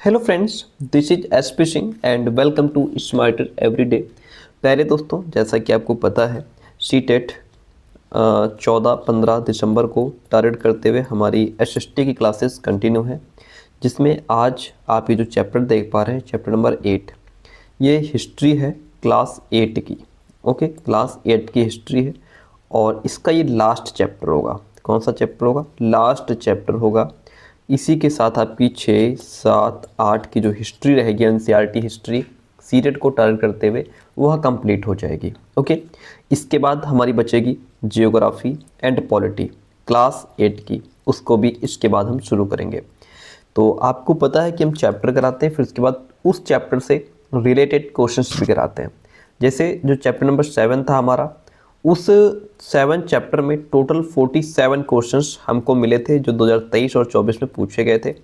Hello friends, this is SP Singh and welcome to smarter everyday. पहले दोस्तों, जैसा कि आपको पता है, सी टेट 14-15 दिसंबर को टारगेट करते हुए हमारी एसएसटी की क्लासेस कंटिन्यू है, जिसमें आज आप ये जो चैप्टर देख पा रहे हैं, चैप्टर नंबर 8, ये हिस्ट्री है क्लास 8 की। ओके, क्लास 8 की हिस्ट्री है और इसका ये लास्ट चैप्टर होगा। कौन सा चैप्टर होगा? लास्ट चैप्टर होगा। इसी के साथ आपकी 6, 7, 8 की जो हिस्ट्री रहेगी, एनसीईआरटी हिस्ट्री सीटेट को टारगेट करते हुए, वह कंप्लीट हो जाएगी। ओके, इसके बाद हमारी बचेगी जियोग्राफी एंड पॉलिटी क्लास 8 की, उसको भी इसके बाद हम शुरू करेंगे। तो आपको पता है कि हम चैप्टर कराते हैं, फिर उसके बाद उस चैप्टर से रिलेटेड क्वेश्चंस भी कराते हैं। जैसे जो चैप्टर नंबर 7 था हमारा, उस 7 चैप्टर में टोटल 47 क्वेश्चंस हमको मिले थे जो 2023 और 24 में पूछे गए थे।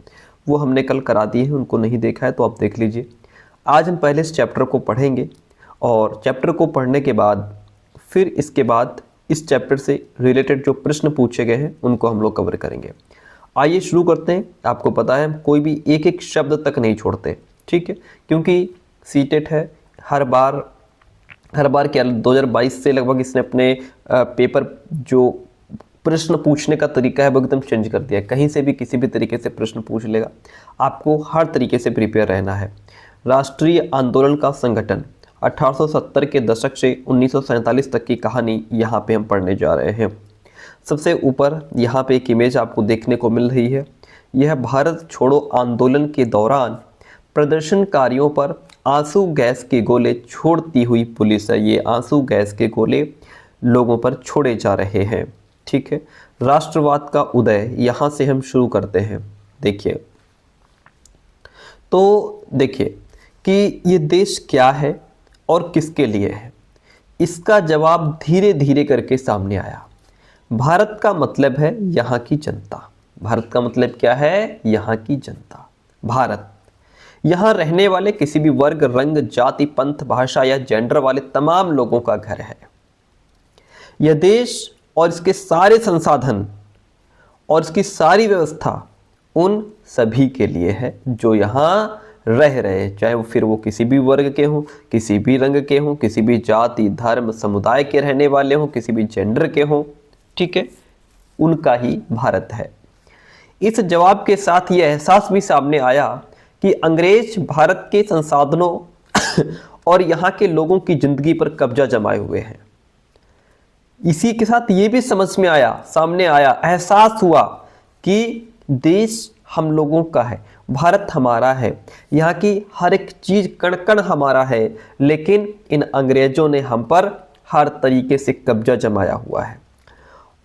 वो हमने कल करा दिए हैं, उनको नहीं देखा है तो आप देख लीजिए। आज हम पहले इस चैप्टर को पढ़ेंगे और चैप्टर को पढ़ने के बाद फिर इसके बाद इस चैप्टर से रिलेटेड जो प्रश्न पूछे गए हैं उनको हम लोग कवर करेंगे। आइए शुरू करते हैं। आपको पता है, हम कोई भी एक एक शब्द तक नहीं छोड़ते, ठीक है, क्योंकि सीटेट है। हर बार क्या 2022 से लगभग इसने अपने पेपर जो प्रश्न पूछने का तरीका है वो एकदम चेंज कर दिया है। कहीं से भी किसी भी तरीके से प्रश्न पूछ लेगा, आपको हर तरीके से प्रिपेयर रहना है। राष्ट्रीय आंदोलन का संगठन 1870 के दशक से 1947 तक की कहानी यहाँ पे हम पढ़ने जा रहे हैं। सबसे ऊपर यहाँ पे एक इमेज आपको देखने को मिल रही है। यह भारत छोड़ो आंदोलन के दौरान प्रदर्शनकारियों पर आंसू गैस के गोले छोड़ती हुई पुलिस है। ये आंसू गैस के गोले लोगों पर छोड़े जा रहे हैं, ठीक है। राष्ट्रवाद का उदय, यहाँ से हम शुरू करते हैं। देखिए कि ये देश क्या है और किसके लिए है। इसका जवाब धीरे धीरे करके सामने आया। भारत का मतलब है यहाँ की जनता। भारत का मतलब क्या है? यहाँ की जनता। भारत यहाँ रहने वाले किसी भी वर्ग, रंग, जाति, पंथ, भाषा या जेंडर वाले तमाम लोगों का घर है। यह देश और इसके सारे संसाधन और इसकी सारी व्यवस्था उन सभी के लिए है जो यहाँ रह रहे हैं, चाहे वो किसी भी वर्ग के हों, किसी भी रंग के हों, किसी भी जाति, धर्म, समुदाय के रहने वाले हों, किसी भी जेंडर के हों, ठीक है, उनका ही भारत है। इस जवाब के साथ ये एहसास भी सामने आया कि अंग्रेज भारत के संसाधनों और यहाँ के लोगों की जिंदगी पर कब्जा जमाए हुए हैं। इसी के साथ ये भी सामने आया, एहसास हुआ कि देश हम लोगों का है, भारत हमारा है, यहाँ की हर एक चीज कण कण हमारा है, लेकिन इन अंग्रेजों ने हम पर हर तरीके से कब्जा जमाया हुआ है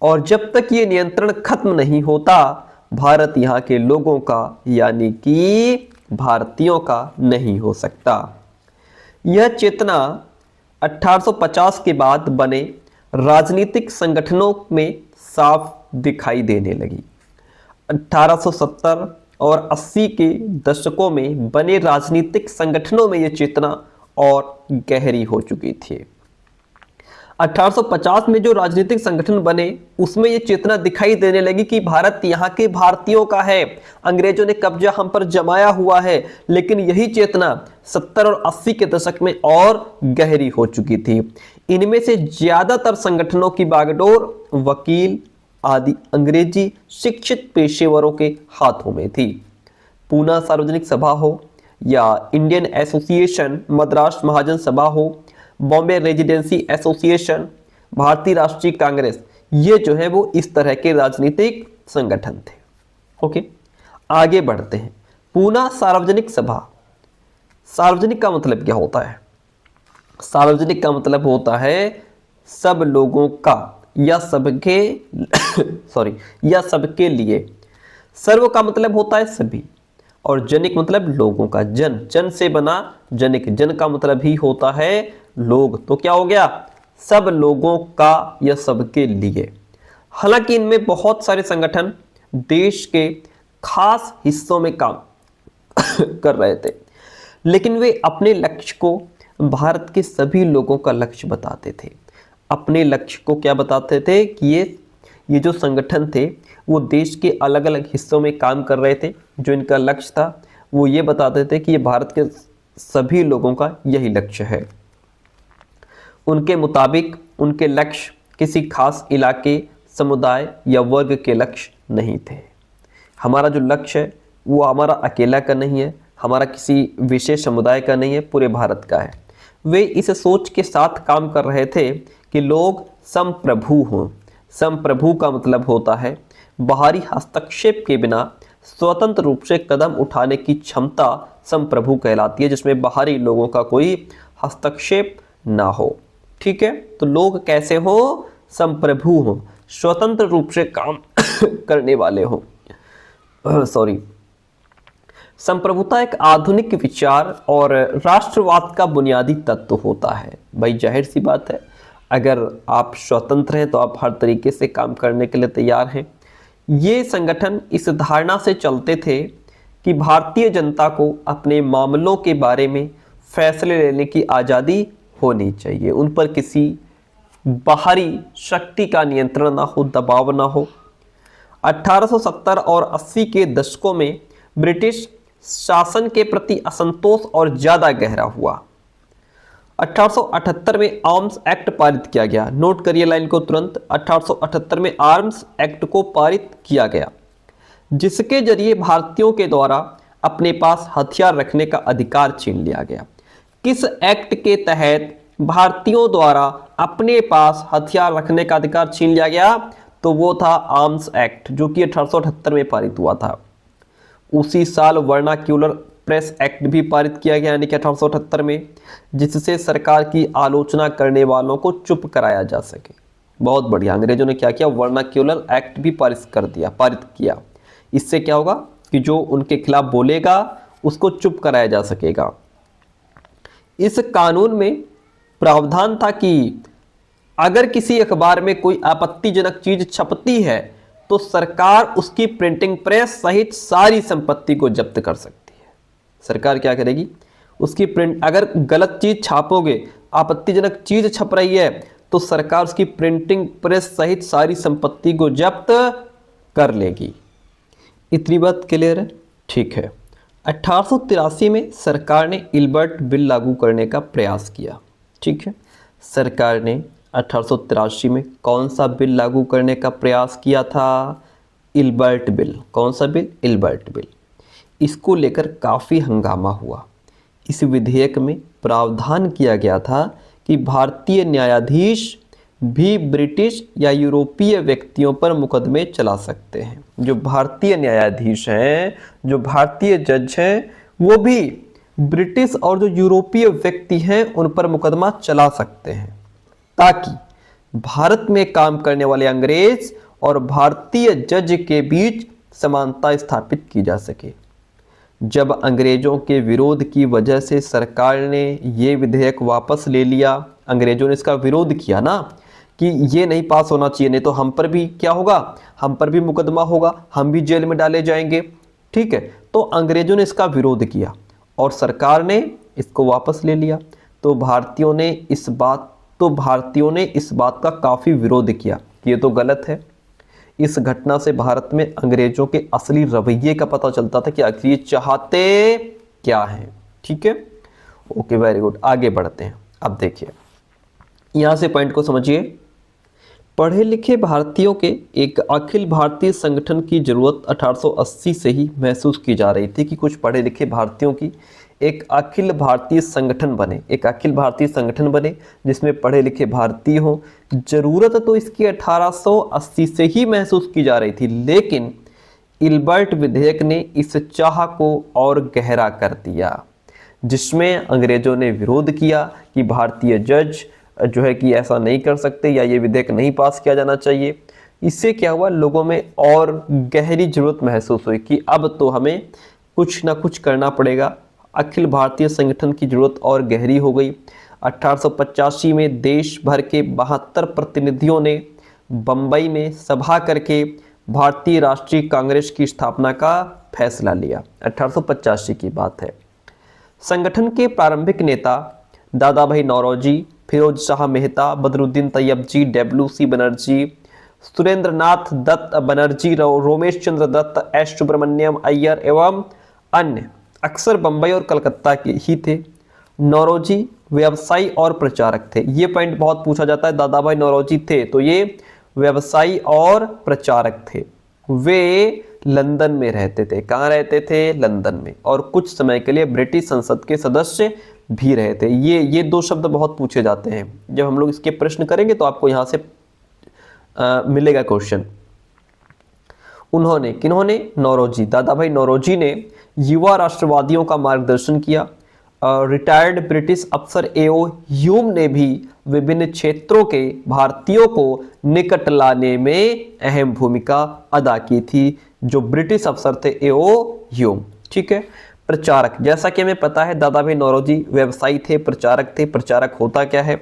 और जब तक ये नियंत्रण खत्म नहीं होता, भारत यहाँ के लोगों का यानी कि भारतीयों का नहीं हो सकता। यह चेतना 1850 के बाद बने राजनीतिक संगठनों में साफ दिखाई देने लगी। 1870 और 80 के दशकों में बने राजनीतिक संगठनों में यह चेतना और गहरी हो चुकी थी। 1850 में जो राजनीतिक संगठन बने उसमें यह चेतना दिखाई देने लगी कि भारत यहाँ के भारतीयों का है, अंग्रेजों ने कब्जा हम पर जमाया हुआ है। लेकिन यही चेतना 70 और 80 के दशक में और गहरी हो चुकी थी। इनमें से ज्यादातर संगठनों की बागडोर वकील आदि अंग्रेजी शिक्षित पेशेवरों के हाथों में थी। पूना सार्वजनिक सभा हो या इंडियन एसोसिएशन, मद्रास महाजन सभा हो, बॉम्बे रेजिडेंसी एसोसिएशन, भारतीय राष्ट्रीय कांग्रेस, ये जो है वो इस तरह के राजनीतिक संगठन थे। ओके, आगे बढ़ते हैं। पूना सार्वजनिक सभा, सार्वजनिक का मतलब क्या होता है? सार्वजनिक का मतलब होता है सब लोगों का या सबके या सबके लिए। सर्व का मतलब होता है सभी और जनिक मतलब लोगों का। जन से बना जनिक, जन का मतलब ही होता है लोग। तो क्या हो गया? सब लोगों का या सबके लिए। हालांकि इनमें बहुत सारे संगठन देश के खास हिस्सों में काम कर रहे थे, लेकिन वे अपने लक्ष्य को भारत के सभी लोगों का लक्ष्य बताते थे। अपने लक्ष्य को क्या बताते थे कि ये जो संगठन थे वो देश के अलग अलग हिस्सों में काम कर रहे थे। जो इनका लक्ष्य था वो ये बताते थे कि ये भारत के सभी लोगों का यही लक्ष्य है। उनके मुताबिक उनके लक्ष्य किसी खास इलाके, समुदाय या वर्ग के लक्ष्य नहीं थे। हमारा जो लक्ष्य है वो हमारा अकेला का नहीं है, हमारा किसी विशेष समुदाय का नहीं है, पूरे भारत का है। वे इस सोच के साथ काम कर रहे थे कि लोग संप्रभु हों। संप्रभु का मतलब होता है बाहरी हस्तक्षेप के बिना स्वतंत्र रूप से कदम उठाने की क्षमता संप्रभु कहलाती है, जिसमें बाहरी लोगों का कोई हस्तक्षेप ना हो। ठीक है, तो लोग कैसे हो? संप्रभु हो, स्वतंत्र रूप से काम करने वाले हो। सॉरी, संप्रभुता एक आधुनिक विचार और राष्ट्रवाद का बुनियादी तत्व होता है। भाई जाहिर सी बात है, अगर आप स्वतंत्र हैं तो आप हर तरीके से काम करने के लिए तैयार हैं। ये संगठन इस धारणा से चलते थे कि भारतीय जनता को अपने मामलों के बारे में फैसले लेने की आज़ादी होनी चाहिए, उन पर किसी बाहरी शक्ति का नियंत्रण ना हो, दबाव ना हो। 1870 और 80 के दशकों में ब्रिटिश शासन के प्रति असंतोष और ज़्यादा गहरा हुआ। 1878 में आर्म्स एक्ट पारित किया गया। नोट करिए लाइन को तुरंत, 1878 में आर्म्स एक्ट को पारित किया गया, जिसके जरिए भारतीयों के द्वारा अपने पास हथियार रखने का अधिकार छीन लिया गया। किस एक्ट के तहत भारतीयों द्वारा अपने पास हथियार रखने का अधिकार छीन लिया गया? तो वो था आर्म्स एक्ट, जो कि 1878 में पारित हुआ था। उसी साल वर्नाक्यूलर प्रेस एक्ट भी पारित किया गया, यानी कि 1878 में, जिससे सरकार की आलोचना करने वालों को चुप कराया जा सके। बहुत बढ़िया, अंग्रेजों ने क्या किया? वर्नाक्यूलर एक्ट भी पारित किया। इससे क्या होगा कि जो उनके खिलाफ बोलेगा उसको चुप कराया जा सकेगा। इस कानून में प्रावधान था कि अगर किसी अखबार में कोई आपत्तिजनक चीज छपती है तो सरकार उसकी प्रिंटिंग प्रेस सहित सारी संपत्ति को जब्त कर सकती है। सरकार क्या करेगी? उसकी प्रिंट, अगर गलत चीज छापोगे, आपत्तिजनक चीज छप रही है, तो सरकार उसकी प्रिंटिंग प्रेस सहित सारी संपत्ति को जब्त कर लेगी। इतनी बात क्लियर है? ठीक है। 1883 में सरकार ने इल्बर्ट बिल लागू करने का प्रयास किया। ठीक है, सरकार ने 1883 में कौन सा बिल लागू करने का प्रयास किया था? Ilbert bill. कौन सा बिल? Ilbert bill. इसको लेकर काफ़ी हंगामा हुआ। इस विधेयक में प्रावधान किया गया था कि भारतीय न्यायाधीश भी ब्रिटिश या यूरोपीय व्यक्तियों पर मुकदमे चला सकते हैं। जो भारतीय न्यायाधीश हैं, जो भारतीय जज हैं, वो भी ब्रिटिश और जो यूरोपीय व्यक्ति हैं उन पर मुकदमा चला सकते हैं, ताकि भारत में काम करने वाले अंग्रेज और भारतीय जज के बीच समानता स्थापित की जा सके। जब अंग्रेजों के विरोध की वजह से सरकार ने ये विधेयक वापस ले लिया, अंग्रेजों ने इसका विरोध किया ना कि ये नहीं पास होना चाहिए, नहीं तो हम पर भी क्या होगा? हम पर भी मुकदमा होगा, हम भी जेल में डाले जाएंगे। ठीक है, तो अंग्रेजों ने इसका विरोध किया और सरकार ने इसको वापस ले लिया। तो भारतीयों ने इस बात का काफ़ी विरोध किया कि ये तो गलत है। इस घटना से भारत में अंग्रेजों के असली रवैये का पता चलता था कि आखिर ये चाहते क्या हैं। ठीक है, ओके, वेरी गुड। आगे बढ़ते हैं। अब देखिए, यहाँ से पॉइंट को समझिए। पढ़े लिखे भारतीयों के एक अखिल भारतीय संगठन की जरूरत 1880 से ही महसूस की जा रही थी कि कुछ पढ़े लिखे भारतीयों की एक अखिल भारतीय संगठन बने, जिसमें पढ़े लिखे भारतीय हों। जरूरत तो इसकी 1880 से ही महसूस की जा रही थी, लेकिन इल्बर्ट विधेयक ने इस चाह को और गहरा कर दिया, जिसमें अंग्रेजों ने विरोध किया कि भारतीय जज जो है कि ऐसा नहीं कर सकते या ये विधेयक नहीं पास किया जाना चाहिए। इससे क्या हुआ? लोगों में और गहरी जरूरत महसूस हुई कि अब तो हमें कुछ ना कुछ करना पड़ेगा। अखिल भारतीय संगठन की जरूरत और गहरी हो गई। 1885 में देश भर के 72 प्रतिनिधियों ने बम्बई में सभा करके भारतीय राष्ट्रीय कांग्रेस की स्थापना का फैसला लिया। 1885 की बात है। संगठन के प्रारंभिक नेता दादा भाई नौरोजी, फिरोज शाह मेहता, बदरुद्दीन तैयबजी, डब्ल्यू.सी. बनर्जी, सुरेंद्र नाथ दत्त बनर्जी, रोमेश चंद्र दत्त, एस. सुब्रमण्यम अय्यर एवं अन्य अक्सर बंबई और कलकत्ता के ही थे। नौरोजी व्यवसायी और प्रचारक थे। ये पॉइंट बहुत पूछा जाता है। दादा भाई नौरोजी थे तो ये व्यवसायी और प्रचारक थे। वे लंदन में रहते थे। कहाँ रहते थे? लंदन में। और कुछ समय के लिए ब्रिटिश संसद के सदस्य भी रहे थे। ये दो शब्द बहुत पूछे जाते हैं। जब हम लोग इसके प्रश्न करेंगे तो आपको यहाँ से मिलेगा क्वेश्चन। उन्होंने, किन्होंने? नौरोजी, दादा भाई नौरोजी ने युवा राष्ट्रवादियों का मार्गदर्शन किया। रिटायर्ड ब्रिटिश अफसर एओ ह्यूम ने भी विभिन्न क्षेत्रों के भारतीयों को निकट लाने में अहम भूमिका अदा की थी। जो ब्रिटिश अफसर थे एओ ह्यूम, ठीक है। प्रचारक, जैसा कि हमें पता है दादा भाई नौरोजी व्यवसायी थे, प्रचारक थे। प्रचारक होता क्या है?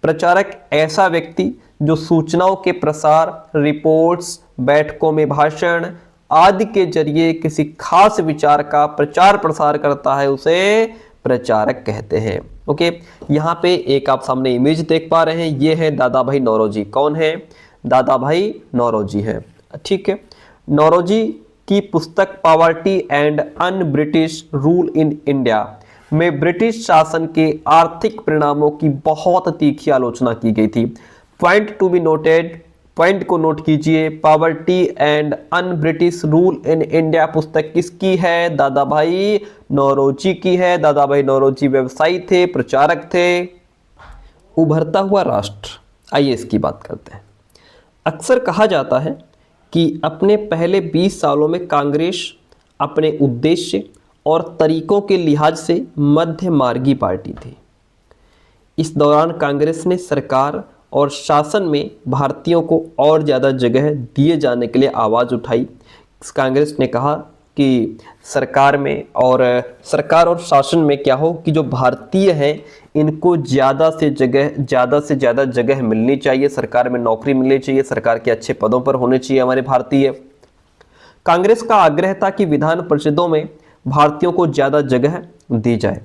प्रचारक ऐसा व्यक्ति जो सूचनाओं के प्रसार, रिपोर्ट्स, बैठकों में भाषण आदि के जरिए किसी खास विचार का प्रचार प्रसार करता है, उसे प्रचारक कहते हैं। ओके, यहाँ पे एक आप सामने इमेज देख पा रहे हैं, ये है दादा भाई नौरोजी। कौन है? दादा भाई नौरोजी है, ठीक है। नौरोजी की पुस्तक poverty and un British rule in India में ब्रिटिश शासन के आर्थिक परिणामों की बहुत तीखी आलोचना की गई थी। Point to be noted, point को नोट कीजिए। Poverty and un British rule in India पुस्तक किसकी है? दादा भाई नौरोजी की है। दादा भाई नौरोजी व्यवसायी थे, प्रचारक थे। उभरता हुआ राष्ट्र, आइए इसकी बात करते हैं। अक्सर कहा जाता है कि अपने पहले 20 सालों में कांग्रेस अपने उद्देश्य और तरीकों के लिहाज से मध्य मार्गी पार्टी थी। इस दौरान कांग्रेस ने सरकार और शासन में भारतीयों को और ज़्यादा जगह दिए जाने के लिए आवाज़ उठाई। कांग्रेस ने कहा कि सरकार और शासन में क्या हो कि जो भारतीय हैं इनको ज़्यादा से ज़्यादा जगह मिलनी चाहिए, सरकार में नौकरी मिलनी चाहिए, सरकार के अच्छे पदों पर होने चाहिए हमारे भारतीय। कांग्रेस का आग्रह था कि विधान परिषदों में भारतीयों को ज़्यादा जगह दी जाए,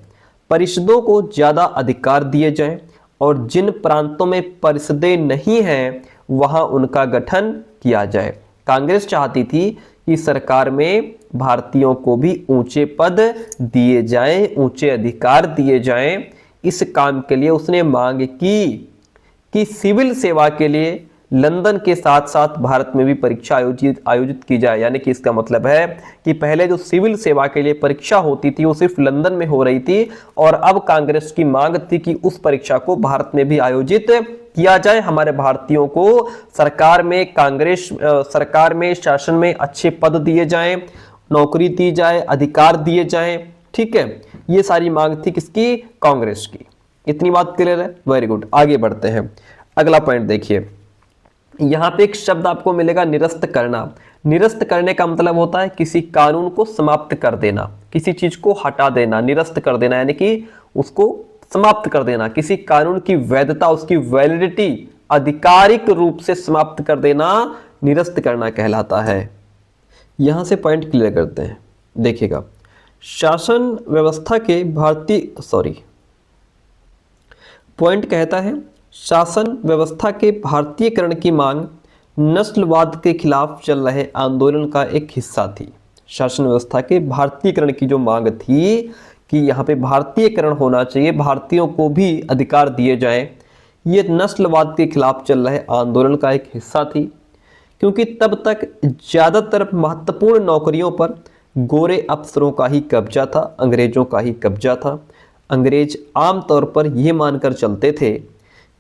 परिषदों को ज़्यादा अधिकार दिए जाएं और जिन प्रांतों में परिषदें नहीं हैं वहां उनका गठन किया जाए। कांग्रेस चाहती थी कि सरकार में भारतीयों को भी ऊंचे पद दिए जाएं, ऊंचे अधिकार दिए जाएं। इस काम के लिए उसने मांग की कि सिविल सेवा के लिए लंदन के साथ साथ भारत में भी परीक्षा आयोजित की जाए। यानी कि इसका मतलब है कि पहले जो सिविल सेवा के लिए परीक्षा होती थी वो सिर्फ लंदन में हो रही थी और अब कांग्रेस की मांग थी कि उस परीक्षा को भारत में भी आयोजित किया जाए। हमारे भारतीयों को सरकार में शासन में अच्छे पद दिए जाएं, नौकरी दी जाए, अधिकार दिए जाएं, ठीक है। ये सारी मांग थी किसकी? कांग्रेस की। इतनी बात क्लियर है? वेरी गुड, आगे बढ़ते हैं। अगला पॉइंट देखिए, यहाँ पे एक शब्द आपको मिलेगा निरस्त करना। निरस्त करने का मतलब होता है किसी कानून को समाप्त कर देना, किसी चीज को हटा देना, निरस्त कर देना यानी कि उसको समाप्त कर देना। किसी कानून की वैधता, उसकी वैलिडिटी आधिकारिक रूप से समाप्त कर देना निरस्त करना कहलाता है। यहां से पॉइंट क्लियर करते हैं, देखिएगा। शासन व्यवस्था के पॉइंट कहता है शासन व्यवस्था के भारतीयकरण की मांग नस्लवाद के खिलाफ चल रहे आंदोलन का एक हिस्सा थी। शासन व्यवस्था के भारतीयकरण की जो मांग थी कि यहाँ पे भारतीयकरण होना चाहिए, भारतीयों को भी अधिकार दिए जाएं, ये नस्लवाद के खिलाफ चल रहे आंदोलन का एक हिस्सा थी। क्योंकि तब तक ज़्यादातर महत्वपूर्ण नौकरियों पर गोरे अफसरों का ही कब्जा था, अंग्रेजों का ही कब्जा था। अंग्रेज आमतौर पर यह मानकर चलते थे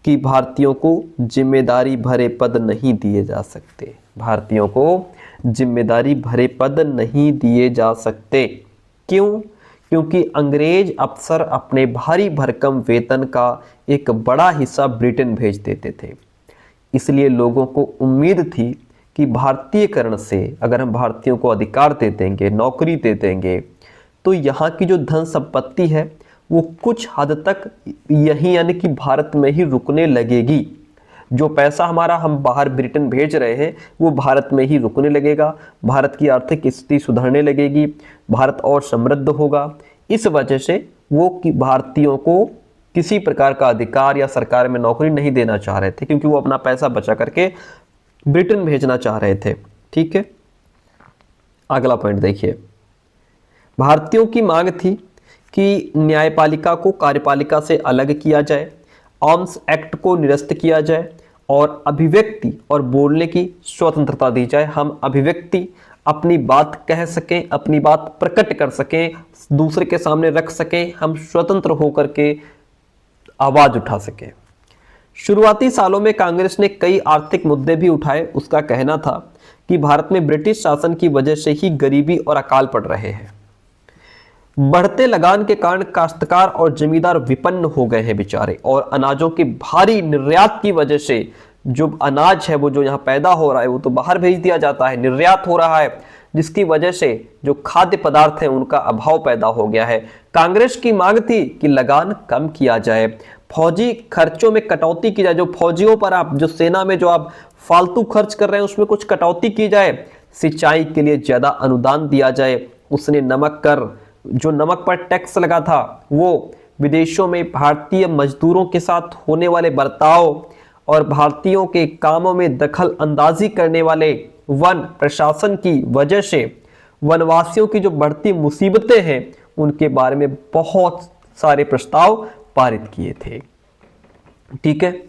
कि भारतीयों को जिम्मेदारी भरे पद नहीं दिए जा सकते, भारतीयों को जिम्मेदारी भरे पद नहीं दिए जा सकते। क्यों? क्योंकि अंग्रेज अफसर अपने भारी भरकम वेतन का एक बड़ा हिस्सा ब्रिटेन भेज देते थे। इसलिए लोगों को उम्मीद थी कि भारतीयकरण से अगर हम भारतीयों को अधिकार दे देंगे, नौकरी दे देंगे, तो यहाँ की जो धन संपत्ति है वो कुछ हद तक यहीं यानी कि भारत में ही रुकने लगेगी। जो पैसा हमारा हम बाहर ब्रिटेन भेज रहे हैं वो भारत में ही रुकने लगेगा, भारत की आर्थिक स्थिति सुधरने लगेगी, भारत और समृद्ध होगा। इस वजह से वो कि भारतीयों को किसी प्रकार का अधिकार या सरकार में नौकरी नहीं देना चाह रहे थे, क्योंकि वो अपना पैसा बचा करके ब्रिटेन भेजना चाह रहे थे। ठीक है, अगला पॉइंट देखिए। भारतीयों की मांग थी कि न्यायपालिका को कार्यपालिका से अलग किया जाए, आर्म्स एक्ट को निरस्त किया जाए और अभिव्यक्ति और बोलने की स्वतंत्रता दी जाए। हम अभिव्यक्ति अपनी बात कह सकें, अपनी बात प्रकट कर सकें, दूसरे के सामने रख सकें, हम स्वतंत्र होकर के आवाज उठा सकें। शुरुआती सालों में कांग्रेस ने कई आर्थिक मुद्दे भी उठाए। उसका कहना था कि भारत में ब्रिटिश शासन की वजह से ही गरीबी और अकाल पड़ रहे हैं। बढ़ते लगान के कारण काश्तकार और जमींदार विपन्न हो गए हैं बेचारे, और अनाजों के भारी निर्यात की वजह से जो अनाज है वो जो यहाँ पैदा हो रहा है वो तो बाहर भेज दिया जाता है, निर्यात हो रहा है, जिसकी वजह से जो खाद्य पदार्थ हैं उनका अभाव पैदा हो गया है। कांग्रेस की मांग थी कि लगान कम किया जाए, फौजी खर्चों में कटौती की जाए, जो फौजियों पर आप जो सेना में जो आप फालतू खर्च कर रहे हैं उसमें कुछ कटौती की जाए, सिंचाई के लिए ज्यादा अनुदान दिया जाए। उसने नमक कर, जो नमक पर टैक्स लगा था, वो विदेशों में भारतीय मजदूरों के साथ होने वाले बर्ताव और भारतीयों के कामों में दखल अंदाजी करने वाले वन प्रशासन की वजह से वनवासियों की जो बढ़ती मुसीबतें हैं उनके बारे में बहुत सारे प्रस्ताव पारित किए थे। ठीक है,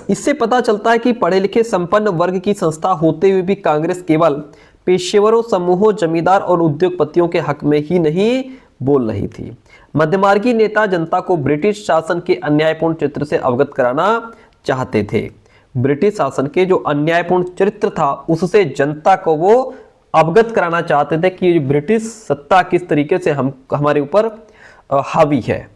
इससे पता चलता है कि पढ़े लिखे संपन्न वर्ग की संस्था होते हुए भी कांग्रेस केवल पेशेवरों, समूहों, जमींदार और उद्योगपतियों के हक में ही नहीं बोल रही थी। मध्यमार्गी नेता जनता को ब्रिटिश शासन के अन्यायपूर्ण चित्र से अवगत कराना चाहते थे। ब्रिटिश शासन के जो अन्यायपूर्ण चरित्र था उससे जनता को वो अवगत कराना चाहते थे कि ब्रिटिश सत्ता किस तरीके से हमारे ऊपर हावी है।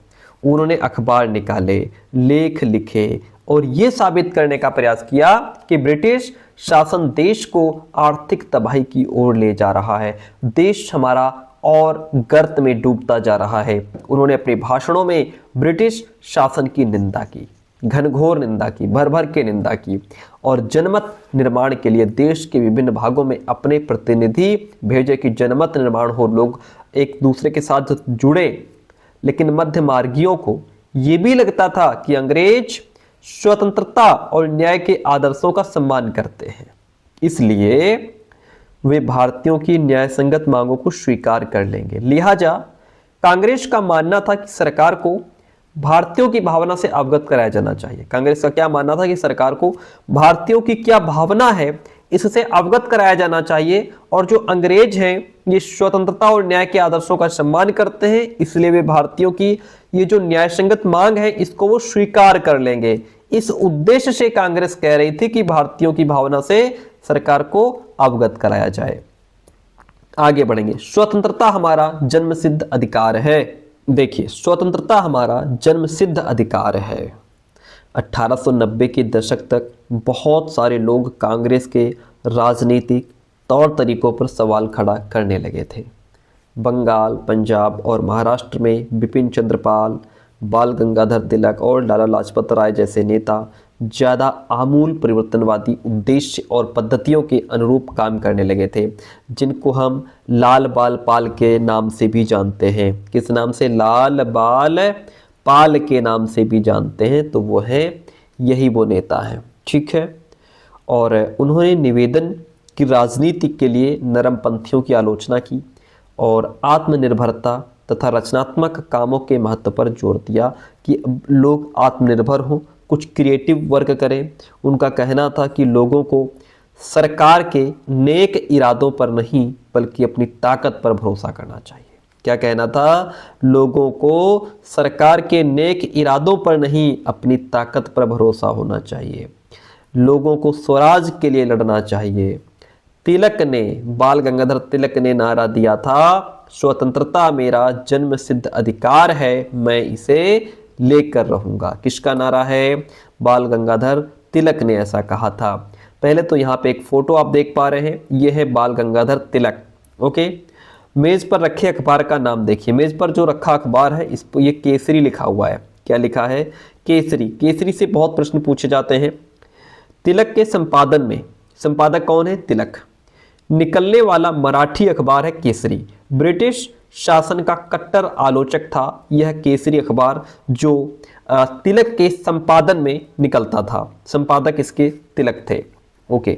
उन्होंने अखबार निकाले, लेख लिखे और ये साबित करने का प्रयास किया कि ब्रिटिश शासन देश को आर्थिक तबाही की ओर ले जा रहा है, देश हमारा और गर्त में डूबता जा रहा है। उन्होंने अपने भाषणों में ब्रिटिश शासन की निंदा की, घनघोर निंदा की, भर भर के निंदा की और जनमत निर्माण के लिए देश के विभिन्न भागों में अपने प्रतिनिधि भेजे कि जनमत निर्माण हो, लोग एक दूसरे के साथ जुड़े। लेकिन मध्य मार्गियों को यह भी लगता था कि अंग्रेज स्वतंत्रता और न्याय के आदर्शों का सम्मान करते हैं, इसलिए वे भारतीयों की न्यायसंगत मांगों को स्वीकार कर लेंगे। लिहाजा कांग्रेस का मानना था कि सरकार को भारतीयों की भावना से अवगत कराया जाना चाहिए। कांग्रेस का क्या मानना था कि सरकार को भारतीयों की क्या भावना है इससे अवगत कराया जाना चाहिए, और जो अंग्रेज हैं ये स्वतंत्रता और न्याय के आदर्शों का सम्मान करते हैं, इसलिए वे भारतीयों की ये जो न्यायसंगत मांग है इसको वो स्वीकार कर लेंगे। इस उद्देश्य से कांग्रेस कह रही थी कि भारतीयों की भावना से सरकार को अवगत कराया जाए। आगे बढ़ेंगे। स्वतंत्रता हमारा जन्मसिद्ध अधिकार है। देखिए, स्वतंत्रता हमारा जन्मसिद्ध अधिकार है। 1890 के दशक तक बहुत सारे लोग कांग्रेस के राजनीतिक तौर तरीकों पर सवाल खड़ा करने लगे थे। बंगाल, पंजाब और महाराष्ट्र में बिपिन चंद्र पाल, बाल गंगाधर तिलक और लाला लाजपत राय जैसे नेता ज़्यादा आमूल परिवर्तनवादी उद्देश्य और पद्धतियों के अनुरूप काम करने लगे थे, जिनको हम लाल बाल पाल के नाम से भी जानते हैं। किस नाम से? लाल बाल पाल के नाम से भी जानते हैं। तो वो है, यही वो नेता है। ठीक है, और उन्होंने निवेदन की राजनीति के लिए नरमपंथियों की आलोचना की और आत्मनिर्भरता तथा रचनात्मक कामों के महत्व पर जोर दिया कि लोग आत्मनिर्भर हों, कुछ क्रिएटिव वर्क करें। उनका कहना था कि लोगों को सरकार के नेक इरादों पर नहीं बल्कि अपनी ताकत पर भरोसा करना चाहिए। क्या कहना था? लोगों को सरकार के नेक इरादों पर नहीं अपनी ताकत पर भरोसा होना चाहिए, लोगों को स्वराज के लिए लड़ना चाहिए। तिलक ने, बाल गंगाधर तिलक ने नारा दिया था, स्वतंत्रता मेरा जन्मसिद्ध अधिकार है, मैं इसे लेकर रहूंगा। किसका नारा है? बाल गंगाधर तिलक ने ऐसा कहा था। पहले तो यहाँ पे एक फोटो आप देख पा रहे हैं, ये है बाल गंगाधर तिलक। ओके, मेज पर रखे अखबार का नाम देखिए। मेज पर जो रखा अखबार है इस पर ये केसरी लिखा हुआ है। क्या लिखा है? केसरी। केसरी से बहुत प्रश्न पूछे जाते हैं। तिलक के संपादन में, संपादक कौन है? तिलक। निकलने वाला मराठी अखबार है केसरी। ब्रिटिश शासन का कट्टर आलोचक था यह केसरी अखबार, जो तिलक के संपादन में निकलता था। संपादक इसके तिलक थे। ओके,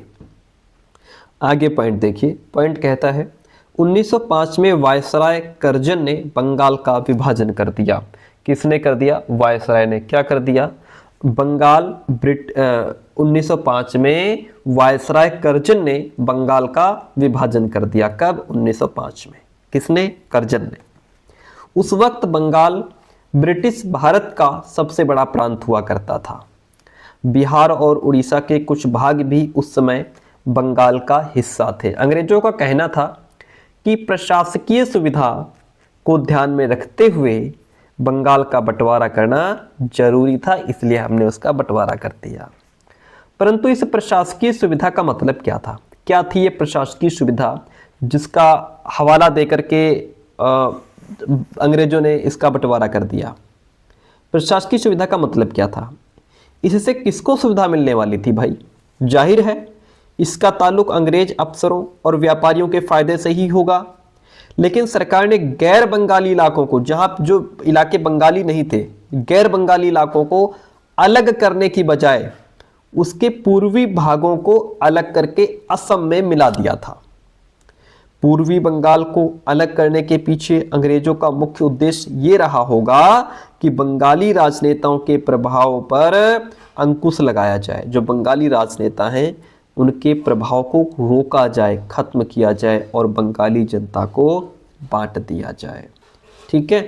आगे पॉइंट देखिए। पॉइंट कहता है, 1905 में वायसराय कर्जन ने बंगाल का विभाजन कर दिया। किसने कर दिया? वायसराय ने क्या कर दिया? बंगाल 1905 में वायसराय कर्जन ने बंगाल का विभाजन कर दिया। कब? 1905 में। किसने? कर्जन ने। उस वक्त बंगाल ब्रिटिश भारत का सबसे बड़ा प्रांत हुआ करता था। बिहार और उड़ीसा के कुछ भाग भी उस समय बंगाल का हिस्सा थे। अंग्रेजों का कहना था कि प्रशासकीय सुविधा को ध्यान में रखते हुए बंगाल का बंटवारा करना जरूरी था, इसलिए हमने उसका बंटवारा कर दिया। परंतु इस प्रशासकीय सुविधा का मतलब क्या था? क्या थी ये प्रशासकीय सुविधा जिसका हवाला देकर के अंग्रेजों ने इसका बंटवारा कर दिया? प्रशासकीय सुविधा का मतलब क्या था? इससे किसको सुविधा मिलने वाली थी भाई? जाहिर है इसका ताल्लुक अंग्रेज अफसरों और व्यापारियों के फायदे से ही होगा। लेकिन सरकार ने गैर बंगाली इलाकों को, जहां जो इलाके बंगाली नहीं थे, गैर बंगाली इलाकों को अलग करने की बजाय उसके पूर्वी भागों को अलग करके असम में मिला दिया था। पूर्वी बंगाल को अलग करने के पीछे अंग्रेजों का मुख्य उद्देश्य ये रहा होगा कि बंगाली राजनेताओं के प्रभाव पर अंकुश लगाया जाए। जो बंगाली राजनेता हैं उनके प्रभाव को रोका जाए, खत्म किया जाए और बंगाली जनता को बांट दिया जाए। ठीक है।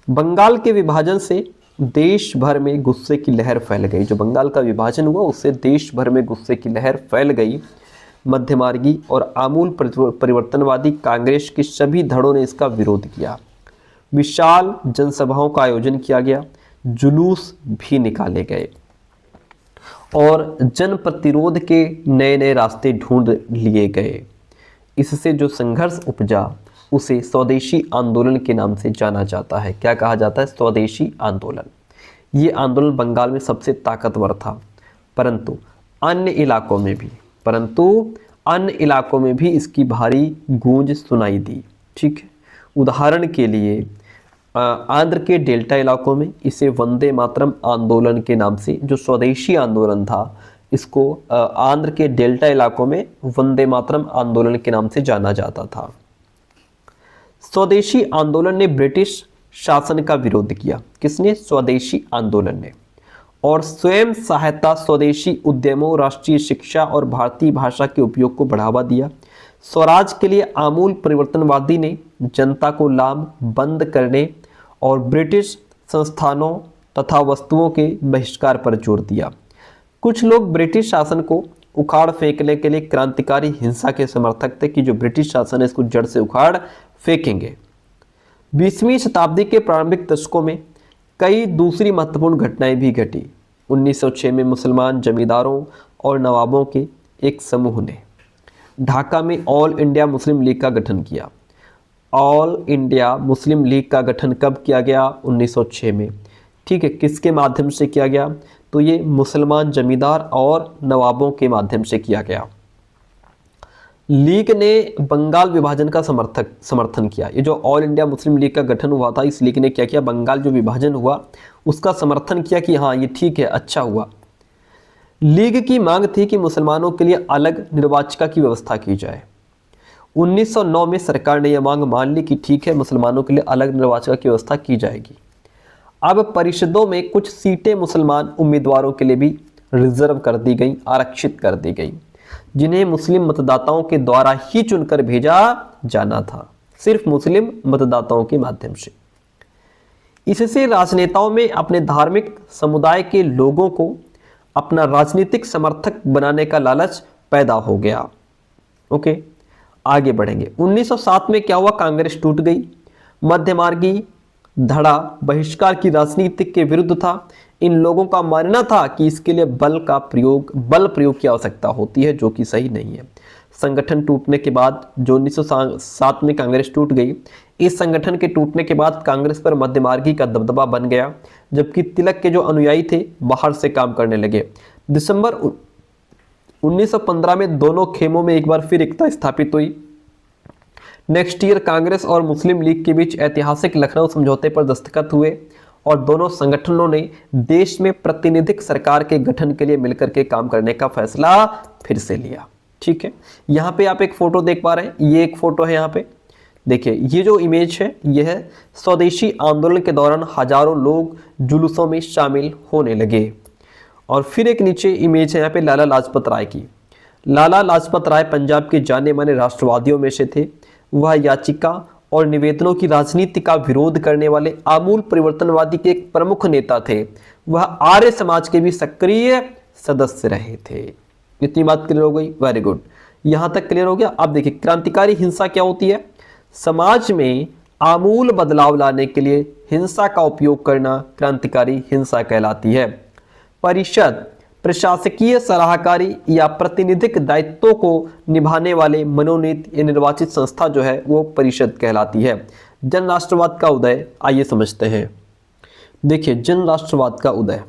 बंगाल के विभाजन से देश भर में गुस्से की लहर फैल गई। जो बंगाल का विभाजन हुआ उससे देश भर में गुस्से की लहर फैल गई। मध्यमार्गी और आमूल परिवर्तनवादी कांग्रेस के सभी धड़ों ने इसका विरोध किया। विशाल जनसभाओं का आयोजन किया गया, जुलूस भी निकाले गए और जन प्रतिरोध के नए नए रास्ते ढूंढ लिए गए। इससे जो संघर्ष उपजा उसे स्वदेशी आंदोलन के नाम से जाना जाता है। क्या कहा जाता है? स्वदेशी आंदोलन। ये आंदोलन बंगाल में सबसे ताकतवर था, परंतु अन्य इलाकों में भी इसकी भारी गूंज सुनाई दी। ठीक है। उदाहरण के लिए आंध्र के डेल्टा इलाकों में इसे वंदे मातरम आंदोलन के नाम से, जो स्वदेशी आंदोलन था, इसको आंध्र के डेल्टा इलाकों में वंदे मातरम आंदोलन के नाम से जाना जाता था। स्वदेशी आंदोलन ने ब्रिटिश शासन का विरोध किया। किसने? स्वदेशी आंदोलन ने। और स्वयं सहायता, स्वदेशी उद्यमों, राष्ट्रीय शिक्षा और भारतीय भाषा के उपयोग को बढ़ावा दिया। स्वराज के लिए आमूल परिवर्तनवादी ने जनता को लाभ बंद करने और ब्रिटिश संस्थानों तथा वस्तुओं के बहिष्कार पर जोर दिया। कुछ लोग ब्रिटिश शासन को उखाड़ फेंकने के लिए क्रांतिकारी हिंसा के समर्थक थे कि जो ब्रिटिश शासन है इसको जड़ से उखाड़ फेंकेंगे। 20वीं शताब्दी के प्रारंभिक दशकों में कई दूसरी महत्वपूर्ण घटनाएं भी घटी। 1906 में मुसलमान जमींदारों और नवाबों के एक समूह ने ढाका में ऑल इंडिया मुस्लिम लीग का गठन किया। ऑल इंडिया मुस्लिम लीग का गठन कब किया गया? 1906 में। ठीक है। किसके माध्यम से किया गया? तो ये मुसलमान जमींदार और नवाबों के माध्यम से किया गया। लीग ने बंगाल विभाजन का समर्थन किया। ये जो ऑल इंडिया मुस्लिम लीग का गठन हुआ था, इस लीग ने क्या किया? बंगाल जो विभाजन हुआ उसका समर्थन किया कि हाँ ये ठीक है, अच्छा हुआ। लीग की मांग थी कि मुसलमानों के लिए अलग निर्वाचिका की व्यवस्था की जाए। 1909 में सरकार ने यह मांग मान ली कि ठीक है, मुसलमानों के लिए अलग निर्वाचिका की व्यवस्था की जाएगी। अब परिषदों में कुछ सीटें मुसलमान उम्मीदवारों के लिए भी रिजर्व कर दी गई, आरक्षित कर दी गई, जिन्हें मुस्लिम मतदाताओं के द्वारा ही चुनकर भेजा जाना था, सिर्फ मुस्लिम मतदाताओं के माध्यम से। इससे राजनेताओं में अपने धार्मिक समुदाय के लोगों को अपना राजनीतिक समर्थक बनाने का लालच पैदा हो गया। ओके, आगे बढ़ेंगे। 1907 में क्या हुआ? कांग्रेस टूट गई। मध्यमार्गी धड़ा बहिष्कार की राजनीति के विरुद्ध था। इन लोगों का मानना था कि इसके लिए बल प्रयोग की आवश्यकता होती है, जो कि सही नहीं है। संगठन टूटने के बाद, जो 1907 में कांग्रेस टूट गई, इस संगठन के टूटने के बाद कांग्रेस पर मध्यमार्गी का दबदबा बन गया, जबकि तिलक के जो अनुयायी थे बाहर से काम करने लगे। दिसंबर 1915 में दोनों खेमों में एक बार फिर एकता स्थापित हुई। नेक्स्ट ईयर कांग्रेस और मुस्लिम लीग के बीच ऐतिहासिक लखनऊ समझौते पर दस्तखत हुए और दोनों संगठनों ने देश में प्रतिनिधिक सरकार के गठन के लिए मिलकर के काम करने का फैसला फिर से लिया। ठीक है, यहाँ पे आप एक फ़ोटो देख पा रहे हैं, ये एक फ़ोटो है। यहाँ पे देखिए, ये जो इमेज है ये है स्वदेशी आंदोलन के दौरान हजारों लोग जुलूसों में शामिल होने लगे। और फिर एक नीचे इमेज है यहाँ पे लाला लाजपत राय की। लाला लाजपत राय पंजाब के जाने माने राष्ट्रवादियों में से थे। वह याचिका और निवेदनों की राजनीति का विरोध करने वाले आमूल परिवर्तनवादी के एक प्रमुख नेता थे। वह आर्य समाज के भी सक्रिय सदस्य रहे थे। इतनी बात क्लियर हो गई, वेरी गुड। यहां तक क्लियर हो गया। अब देखिए, क्रांतिकारी हिंसा क्या होती है? समाज में आमूल बदलाव लाने के लिए हिंसा का उपयोग करना क्रांतिकारी हिंसा कहलाती है। परिषद प्रशासकीय सलाहकारी या प्रतिनिधिक दायित्वों को निभाने वाले मनोनीत या निर्वाचित संस्था जो है वो परिषद कहलाती है। जन राष्ट्रवाद का उदय, आइए समझते हैं। देखिए, जन राष्ट्रवाद का उदय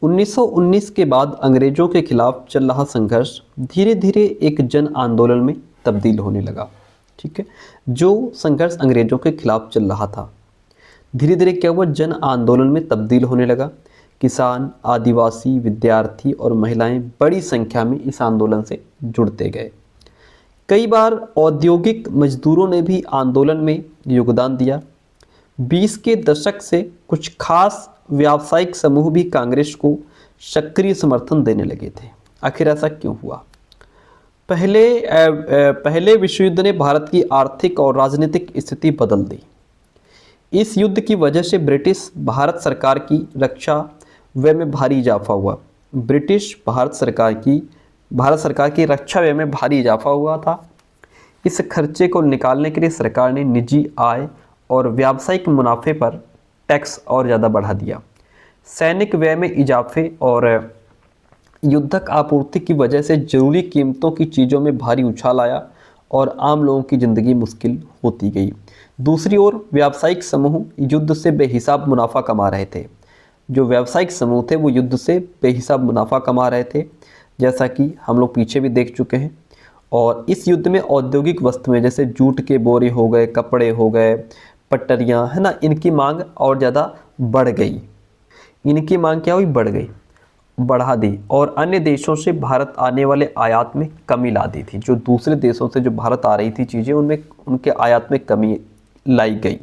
1919 के बाद अंग्रेजों के खिलाफ चल रहा संघर्ष धीरे धीरे एक जन आंदोलन में तब्दील होने लगा। ठीक है, जो संघर्ष अंग्रेजों के खिलाफ चल रहा था धीरे धीरे क्या हुआ, जन आंदोलन में तब्दील होने लगा। किसान, आदिवासी, विद्यार्थी और महिलाएं बड़ी संख्या में इस आंदोलन से जुड़ते गए। कई बार औद्योगिक मजदूरों ने भी आंदोलन में योगदान दिया। 20 के दशक से कुछ खास व्यावसायिक समूह भी कांग्रेस को सक्रिय समर्थन देने लगे थे। आखिर ऐसा क्यों हुआ? पहले विश्व युद्ध ने भारत की आर्थिक और राजनीतिक स्थिति बदल दी। इस युद्ध की वजह से ब्रिटिश भारत सरकार की रक्षा व्यय में भारी इजाफा हुआ। भारत सरकार की रक्षा व्यय में भारी इजाफा हुआ था। इस खर्चे को निकालने के लिए सरकार ने निजी आय और व्यावसायिक मुनाफे पर टैक्स और ज़्यादा बढ़ा दिया। सैनिक व्यय में इजाफे और युद्धक आपूर्ति की वजह से जरूरी कीमतों की चीज़ों में भारी उछाल आया और आम लोगों की ज़िंदगी मुश्किल होती गई। दूसरी ओर व्यावसायिक समूह युद्ध से बेहिसाब मुनाफा कमा रहे थे। जो व्यावसायिक समूह थे वो युद्ध से बेहिसाब मुनाफा कमा रहे थे, जैसा कि हम लोग पीछे भी देख चुके हैं। और इस युद्ध में औद्योगिक वस्तुएं जैसे जूट के बोरे हो गए, कपड़े हो गए, पटरियां, है ना, इनकी मांग और ज़्यादा बढ़ गई। इनकी मांग क्या हुई? बढ़ गई, बढ़ा दी। और अन्य देशों से भारत आने वाले आयात में कमी ला दी थी। जो दूसरे देशों से जो भारत आ रही थी चीज़ें, उनमें उनके आयात में कमी लाई गई।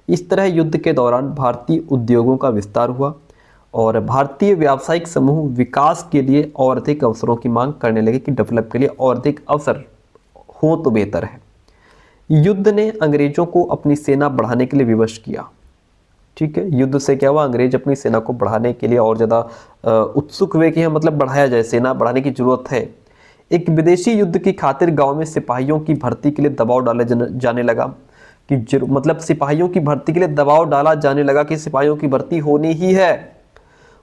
इस तरह युद्ध के दौरान भारतीय उद्योगों का विस्तार हुआ और भारतीय व्यावसायिक समूह विकास के लिए और अधिक अवसरों की मांग करने लगे कि डेवलप के लिए और अधिक अवसर हो तो बेहतर है। युद्ध ने अंग्रेजों को अपनी सेना बढ़ाने के लिए विवश किया। ठीक है, युद्ध से क्या हुआ, अंग्रेज अपनी सेना को बढ़ाने के लिए और ज़्यादा उत्सुक हुए कि मतलब बढ़ाया जाए, सेना बढ़ाने की जरूरत है। एक विदेशी युद्ध की खातिर गाँव में सिपाहियों की भर्ती के लिए दबाव डाला जाने लगा कि मतलब सिपाहियों की भर्ती के लिए दबाव डाला जाने लगा कि सिपाहियों की भर्ती होनी ही है।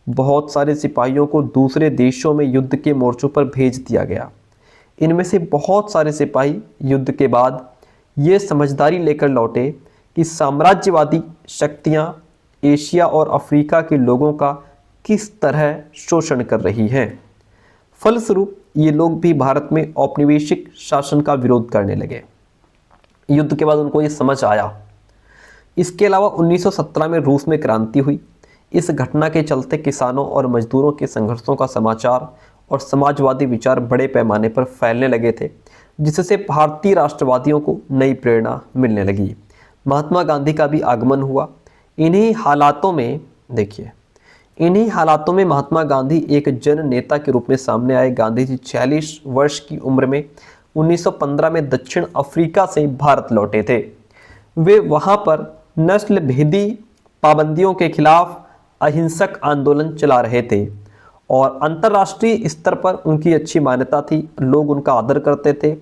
बहुत सारे सिपाहियों को दूसरे देशों में युद्ध के मोर्चों पर भेज दिया गया। इनमें से बहुत सारे सिपाही युद्ध के बाद ये समझदारी लेकर लौटे कि साम्राज्यवादी शक्तियां एशिया और अफ्रीका के लोगों का किस तरह शोषण कर रही हैं। फलस्वरूप ये लोग भी भारत में औपनिवेशिक शासन का विरोध करने लगे। युद्ध के बाद उनको ये समझ आया। इसके अलावा 1917 में रूस में क्रांति हुई। इस घटना के चलते किसानों और मजदूरों के संघर्षों का समाचार और समाजवादी विचार बड़े पैमाने पर फैलने लगे थे, जिससे भारतीय राष्ट्रवादियों को नई प्रेरणा मिलने लगी। महात्मा गांधी का भी आगमन हुआ। इन्हीं हालातों में महात्मा गांधी एक जन नेता के रूप में सामने आए। गांधी जी 46 वर्ष की उम्र में 1915 में दक्षिण अफ्रीका से भारत लौटे थे। वे वहां पर नस्ल भेदी पाबंदियों के खिलाफ अहिंसक आंदोलन चला रहे थे और अंतर्राष्ट्रीय स्तर पर उनकी अच्छी मान्यता थी, लोग उनका आदर करते थे।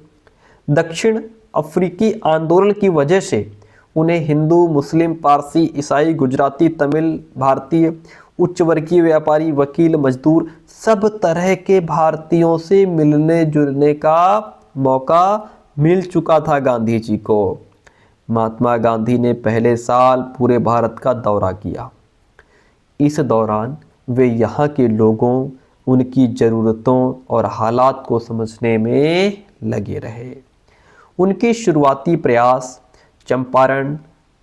दक्षिण अफ्रीकी आंदोलन की वजह से उन्हें हिंदू, मुस्लिम, पारसी, ईसाई, गुजराती, तमिल, भारतीय, उच्च वर्गीय व्यापारी, वकील, मजदूर, सब तरह के भारतीयों से मिलने जुलने का मौका मिल चुका था गांधी जी को। महात्मा गांधी ने पहले साल पूरे भारत का दौरा किया। इस दौरान वे यहाँ के लोगों, उनकी ज़रूरतों और हालात को समझने में लगे रहे। उनके शुरुआती प्रयास चंपारण,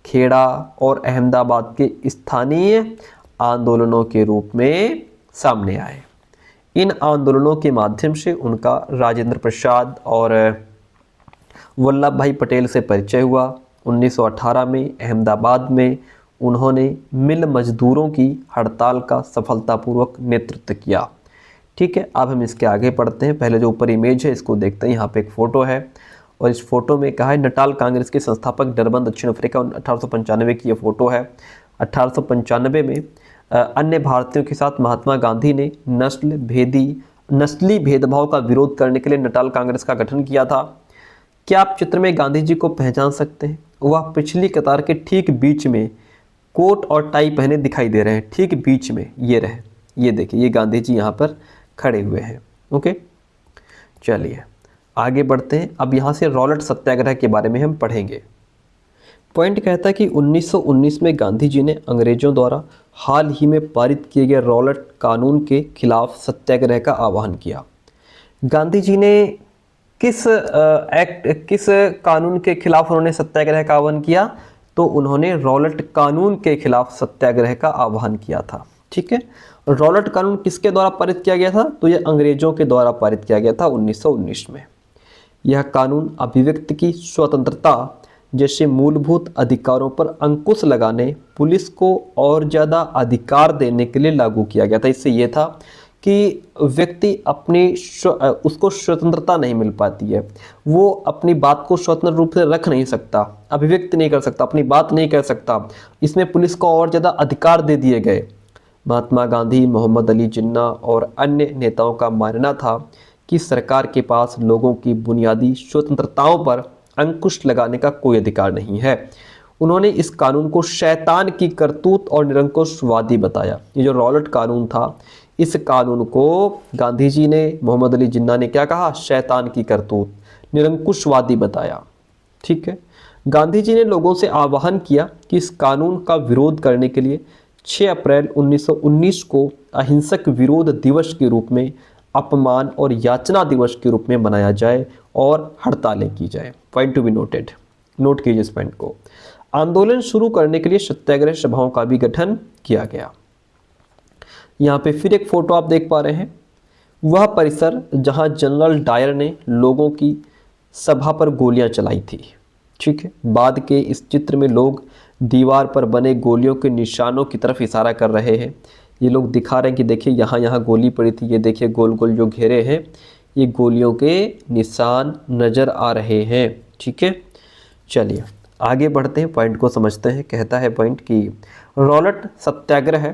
खेड़ा और अहमदाबाद के स्थानीय आंदोलनों के रूप में सामने आए। इन आंदोलनों के माध्यम से उनका राजेंद्र प्रसाद और वल्लभ भाई पटेल से परिचय हुआ। 1918 में अहमदाबाद में उन्होंने मिल मजदूरों की हड़ताल का सफलतापूर्वक नेतृत्व किया। ठीक है, अब हम इसके आगे पढ़ते हैं। पहले जो ऊपर इमेज है इसको देखते हैं। यहाँ पे एक फ़ोटो है और इस फोटो में कहा है नटाल कांग्रेस के संस्थापक डरबन दक्षिण अफ्रीका 1895 की ये फ़ोटो है। 1895 में अन्य भारतीयों के साथ महात्मा गांधी ने नस्ली भेदभाव का विरोध करने के लिए नटाल कांग्रेस का गठन किया था। क्या आप चित्र में गांधी जी को पहचान सकते हैं? वह पिछली कतार के ठीक बीच में कोट और टाई पहने दिखाई दे रहे हैं। ठीक बीच में ये रहे, ये देखिए, ये गांधी जी यहाँ पर खड़े हुए हैं। ओके, चलिए आगे बढ़ते हैं। अब यहाँ से रॉलेट सत्याग्रह के बारे में हम पढ़ेंगे। पॉइंट कहता है कि 1919 में गांधी जी ने अंग्रेजों द्वारा हाल ही में पारित किए गए रॉलेट कानून के खिलाफ सत्याग्रह का आह्वान किया। गांधी जी ने किस कानून के खिलाफ उन्होंने सत्याग्रह का आह्वान किया? तो उन्होंने रॉलेट कानून के खिलाफ सत्याग्रह का आह्वान किया था। ठीक है, रॉलेट कानून किसके द्वारा पारित किया गया था? तो यह अंग्रेजों के द्वारा पारित किया गया था 1919 में। यह कानून अभिव्यक्ति की स्वतंत्रता जैसे मूलभूत अधिकारों पर अंकुश लगाने, पुलिस को और ज़्यादा अधिकार देने के लिए लागू किया गया था। इससे यह था कि व्यक्ति उसको स्वतंत्रता नहीं मिल पाती है, वो अपनी बात को स्वतंत्र रूप से रख नहीं सकता, अभिव्यक्त नहीं कर सकता, अपनी बात नहीं कह सकता। इसमें पुलिस को और ज़्यादा अधिकार दे दिए गए। महात्मा गांधी, मोहम्मद अली जिन्ना और अन्य नेताओं का मानना था कि सरकार के पास लोगों की बुनियादी स्वतंत्रताओं पर अंकुश लगाने का कोई अधिकार नहीं है। उन्होंने इस कानून को शैतान की करतूत और निरंकुशवादी बताया। ये जो रॉलेट कानून था, इस कानून को गांधी जी ने, मोहम्मद अली जिन्ना ने क्या कहा? शैतान की करतूत, निरंकुशवादी बताया। ठीक है, गांधी जी ने लोगों से आह्वान किया कि इस कानून का विरोध करने के लिए 6 अप्रैल 1919 को अहिंसक विरोध दिवस के रूप में, अपमान और याचना दिवस के रूप में मनाया जाए और हड़तालें की जाए। Point to be noted, note कीजिए इस पॉइंट को। आंदोलन शुरू करने के लिए सत्याग्रह सभाओं का भी गठन किया गया। यहाँ पे फिर एक फोटो आप देख पा रहे हैं, वह परिसर जहाँ जनरल डायर ने लोगों की सभा पर गोलियां चलाई थी। ठीक है, बाद के इस चित्र में लोग दीवार पर बने गोलियों के निशानों की तरफ इशारा कर रहे हैं। ये लोग दिखा रहे हैं कि देखिए यहाँ गोली पड़ी थी, ये देखिए गोल गोल जो घेरे हैं, ये गोलियों के निशान नज़र आ रहे हैं। ठीक है, चलिए आगे बढ़ते हैं, पॉइंट को समझते हैं। कहता है पॉइंट कि रॉलेट सत्याग्रह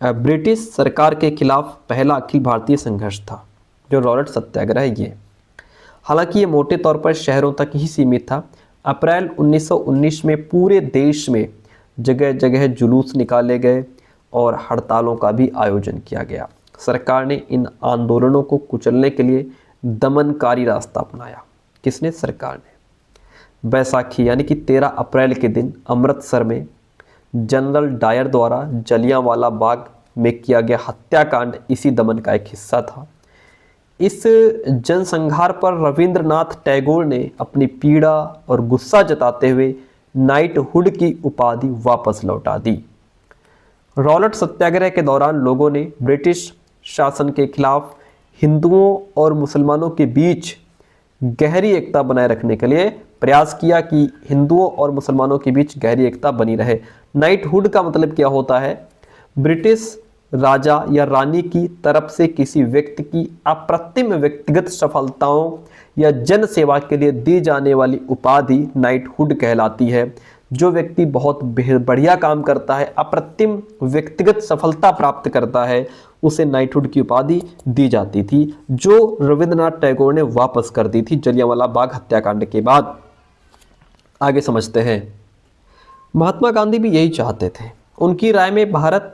ब्रिटिश सरकार के खिलाफ पहला अखिल भारतीय संघर्ष था। जो रॉलेट सत्याग्रह है ये, हालांकि ये मोटे तौर पर शहरों तक ही सीमित था। अप्रैल 1919 में पूरे देश में जगह जगह जुलूस निकाले गए और हड़तालों का भी आयोजन किया गया। सरकार ने इन आंदोलनों को कुचलने के लिए दमनकारी रास्ता अपनाया। किसने? सरकार ने। बैसाखी यानी कि 13 अप्रैल के दिन अमृतसर में जनरल डायर द्वारा जलियांवाला बाग में किया गया हत्याकांड इसी दमन का एक हिस्सा था। इस जनसंहार पर रविंद्रनाथ टैगोर ने अपनी पीड़ा और गुस्सा जताते हुए नाइटहुड की उपाधि वापस लौटा दी। रॉलेट सत्याग्रह के दौरान लोगों ने ब्रिटिश शासन के खिलाफ हिंदुओं और मुसलमानों के बीच गहरी एकता बनाए रखने के लिए प्रयास किया कि हिंदुओं और मुसलमानों के बीच गहरी एकता बनी रहे। नाइटहुड का मतलब क्या होता है? ब्रिटिश राजा या रानी की तरफ से किसी व्यक्ति की अप्रतिम व्यक्तिगत सफलताओं या जन सेवा के लिए दी जाने वाली उपाधि नाइटहुड कहलाती है। जो व्यक्ति बहुत बढ़िया काम करता है, अप्रतिम व्यक्तिगत सफलता प्राप्त करता है, उसे नाइटहुड की उपाधि दी जाती थी, जो रविंद्रनाथ टैगोर ने वापस कर दी थी जलियांवाला बाग हत्याकांड के बाद। आगे समझते हैं। महात्मा गांधी भी यही चाहते थे। उनकी राय में भारत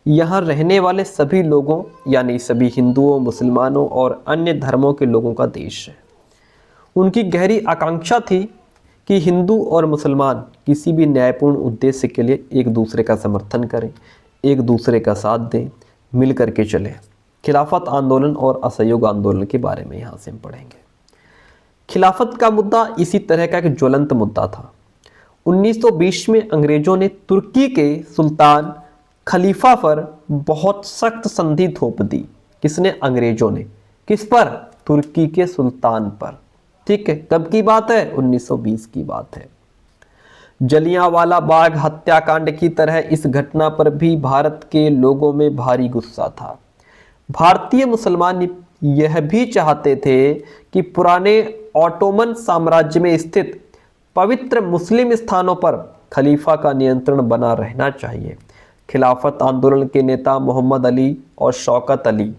यहाँ रहने वाले सभी लोगों यानी सभी हिंदुओं, मुसलमानों और अन्य धर्मों के लोगों का देश है। उनकी गहरी आकांक्षा थी कि हिंदू और मुसलमान किसी भी न्यायपूर्ण उद्देश्य के लिए एक दूसरे का समर्थन करें, एक दूसरे का साथ दें, मिल करके चलें। खिलाफत आंदोलन और असहयोग आंदोलन के बारे में यहाँ से हम पढ़ेंगे। खिलाफत का मुद्दा इसी तरह का एक ज्वलंत मुद्दा था। 1920 में अंग्रेजों ने तुर्की के सुल्तान खलीफा पर बहुत सख्त संधि थोप दी। किसने? अंग्रेजों ने। किस पर? तुर्की के सुल्तान पर। ठीक है, कब की बात है? 1920 की बात है। जलियांवाला बाग हत्याकांड की तरह इस घटना पर भी भारत के लोगों में भारी गुस्सा था। भारतीय मुसलमान यह भी चाहते थे कि पुराने ऑटोमन साम्राज्य में स्थित पवित्र मुस्लिम स्थानों पर खलीफा का नियंत्रण बना रहना चाहिए। खिलाफत आंदोलन के नेता मोहम्मद अली और शौकत अली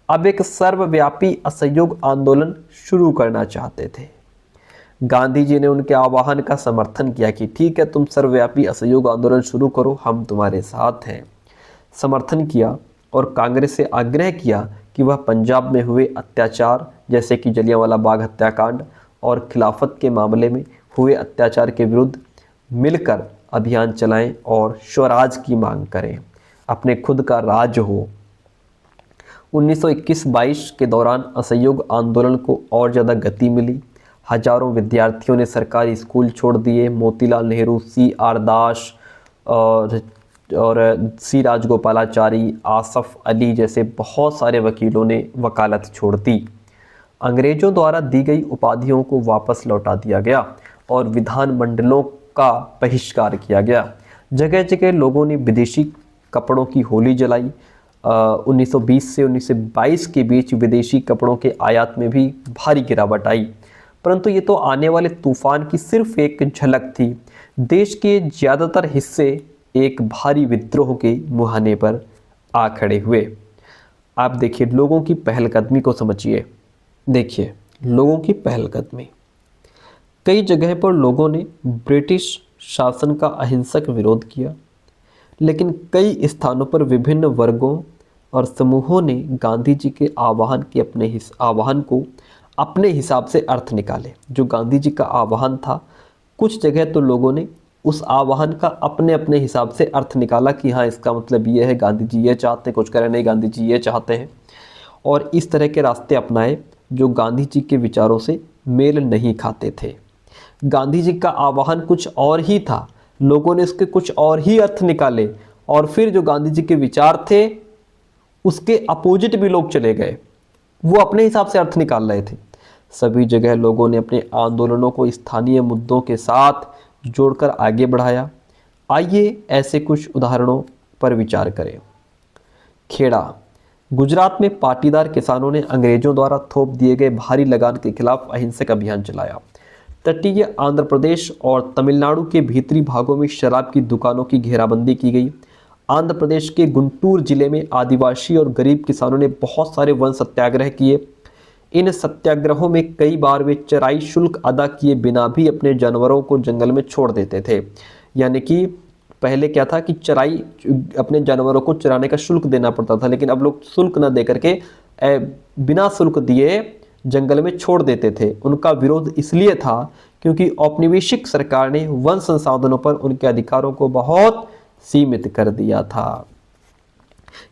अब एक सर्वव्यापी असहयोग आंदोलन शुरू करना चाहते थे। गांधी जी ने उनके आह्वान का समर्थन किया कि ठीक है, तुम सर्वव्यापी असहयोग आंदोलन शुरू करो, हम तुम्हारे साथ हैं। समर्थन किया और कांग्रेस से आग्रह किया कि वह पंजाब में हुए अत्याचार जैसे कि जलियांवाला बाग हत्याकांड और खिलाफत के मामले में हुए अत्याचार के विरुद्ध मिलकर अभियान चलाएं और स्वराज की मांग करें, अपने खुद का राज्य हो। 1921-22 के दौरान असहयोग आंदोलन को और ज़्यादा गति मिली। हजारों विद्यार्थियों ने सरकारी स्कूल छोड़ दिए। मोतीलाल नेहरू, C.R. दास और C. राजगोपालाचारी, आसफ अली जैसे बहुत सारे वकीलों ने वकालत छोड़ दी। अंग्रेजों द्वारा दी गई उपाधियों को वापस लौटा दिया गया और विधानमंडलों का बहिष्कार किया गया। जगह जगह लोगों ने विदेशी कपड़ों की होली जलाई। 1920 से 1922 के बीच विदेशी कपड़ों के आयात में भी भारी गिरावट आई, परंतु ये तो आने वाले तूफान की सिर्फ एक झलक थी। देश के ज़्यादातर हिस्से एक भारी विद्रोह के मुहाने पर आ खड़े हुए। आप देखिए लोगों की पहलकदमी को समझिए। देखिए लोगों की पहलकदमी, कई जगह पर लोगों ने ब्रिटिश शासन का अहिंसक विरोध किया, लेकिन कई स्थानों पर विभिन्न वर्गों और समूहों ने गांधी जी के आह्वान को अपने हिसाब से अर्थ निकाले। जो गांधी जी का आह्वान था, कुछ जगह तो लोगों ने उस आह्वान का अपने अपने हिसाब से अर्थ निकाला कि हाँ, इसका मतलब ये है, गांधी जी ये चाहते हैं, कुछ करें नहीं, गांधी जी ये चाहते हैं, और इस तरह के रास्ते अपनाए जो गांधी जी के विचारों से मेल नहीं खाते थे। गांधी जी का आह्वान कुछ और ही था, लोगों ने इसके कुछ और ही अर्थ निकाले, और फिर जो गांधी जी के विचार थे उसके अपोजिट भी लोग चले गए, वो अपने हिसाब से अर्थ निकाल रहे थे। सभी जगह लोगों ने अपने आंदोलनों को स्थानीय मुद्दों के साथ जोड़कर आगे बढ़ाया। आइए ऐसे कुछ उदाहरणों पर विचार करें। खेड़ा, गुजरात में पाटीदार किसानों ने अंग्रेजों द्वारा थोप दिए गए भारी लगान के खिलाफ अहिंसक अभियान चलाया। तटीय आंध्र प्रदेश और तमिलनाडु के भीतरी भागों में शराब की दुकानों की घेराबंदी की गई। आंध्र प्रदेश के गुंटूर जिले में आदिवासी और गरीब किसानों ने बहुत सारे वन सत्याग्रह किए। इन सत्याग्रहों में कई बार वे चराई शुल्क अदा किए बिना भी अपने जानवरों को जंगल में छोड़ देते थे। यानी कि पहले क्या था कि चराई, अपने जानवरों को चराने का शुल्क देना पड़ता था, लेकिन अब लोग शुल्क न दे करके बिना शुल्क दिए जंगल में छोड़ देते थे। उनका विरोध इसलिए था क्योंकि औपनिवेशिक सरकार ने वन संसाधनों पर उनके अधिकारों को बहुत सीमित कर दिया था।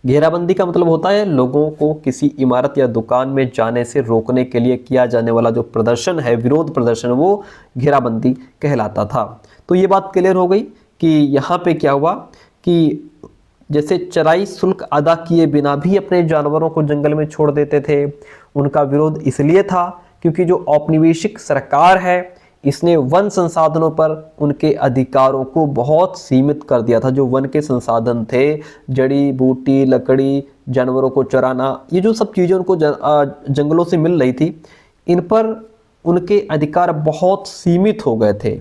घेराबंदी का मतलब होता है लोगों को किसी इमारत या दुकान में जाने से रोकने के लिए किया जाने वाला जो प्रदर्शन है, विरोध प्रदर्शन, वो घेराबंदी कहलाता था। तो ये बात क्लियर हो गई कि यहाँ पे क्या हुआ कि जैसे चराई शुल्क अदा किए बिना भी अपने जानवरों को जंगल में छोड़ देते थे। उनका विरोध इसलिए था क्योंकि जो औपनिवेशिक सरकार है, इसने वन संसाधनों पर उनके अधिकारों को बहुत सीमित कर दिया था। जो वन के संसाधन थे, जड़ी बूटी, लकड़ी, जानवरों को चराना, ये जो सब चीज़ें उनको जंगलों से मिल रही थी, इन पर उनके अधिकार बहुत सीमित हो गए थे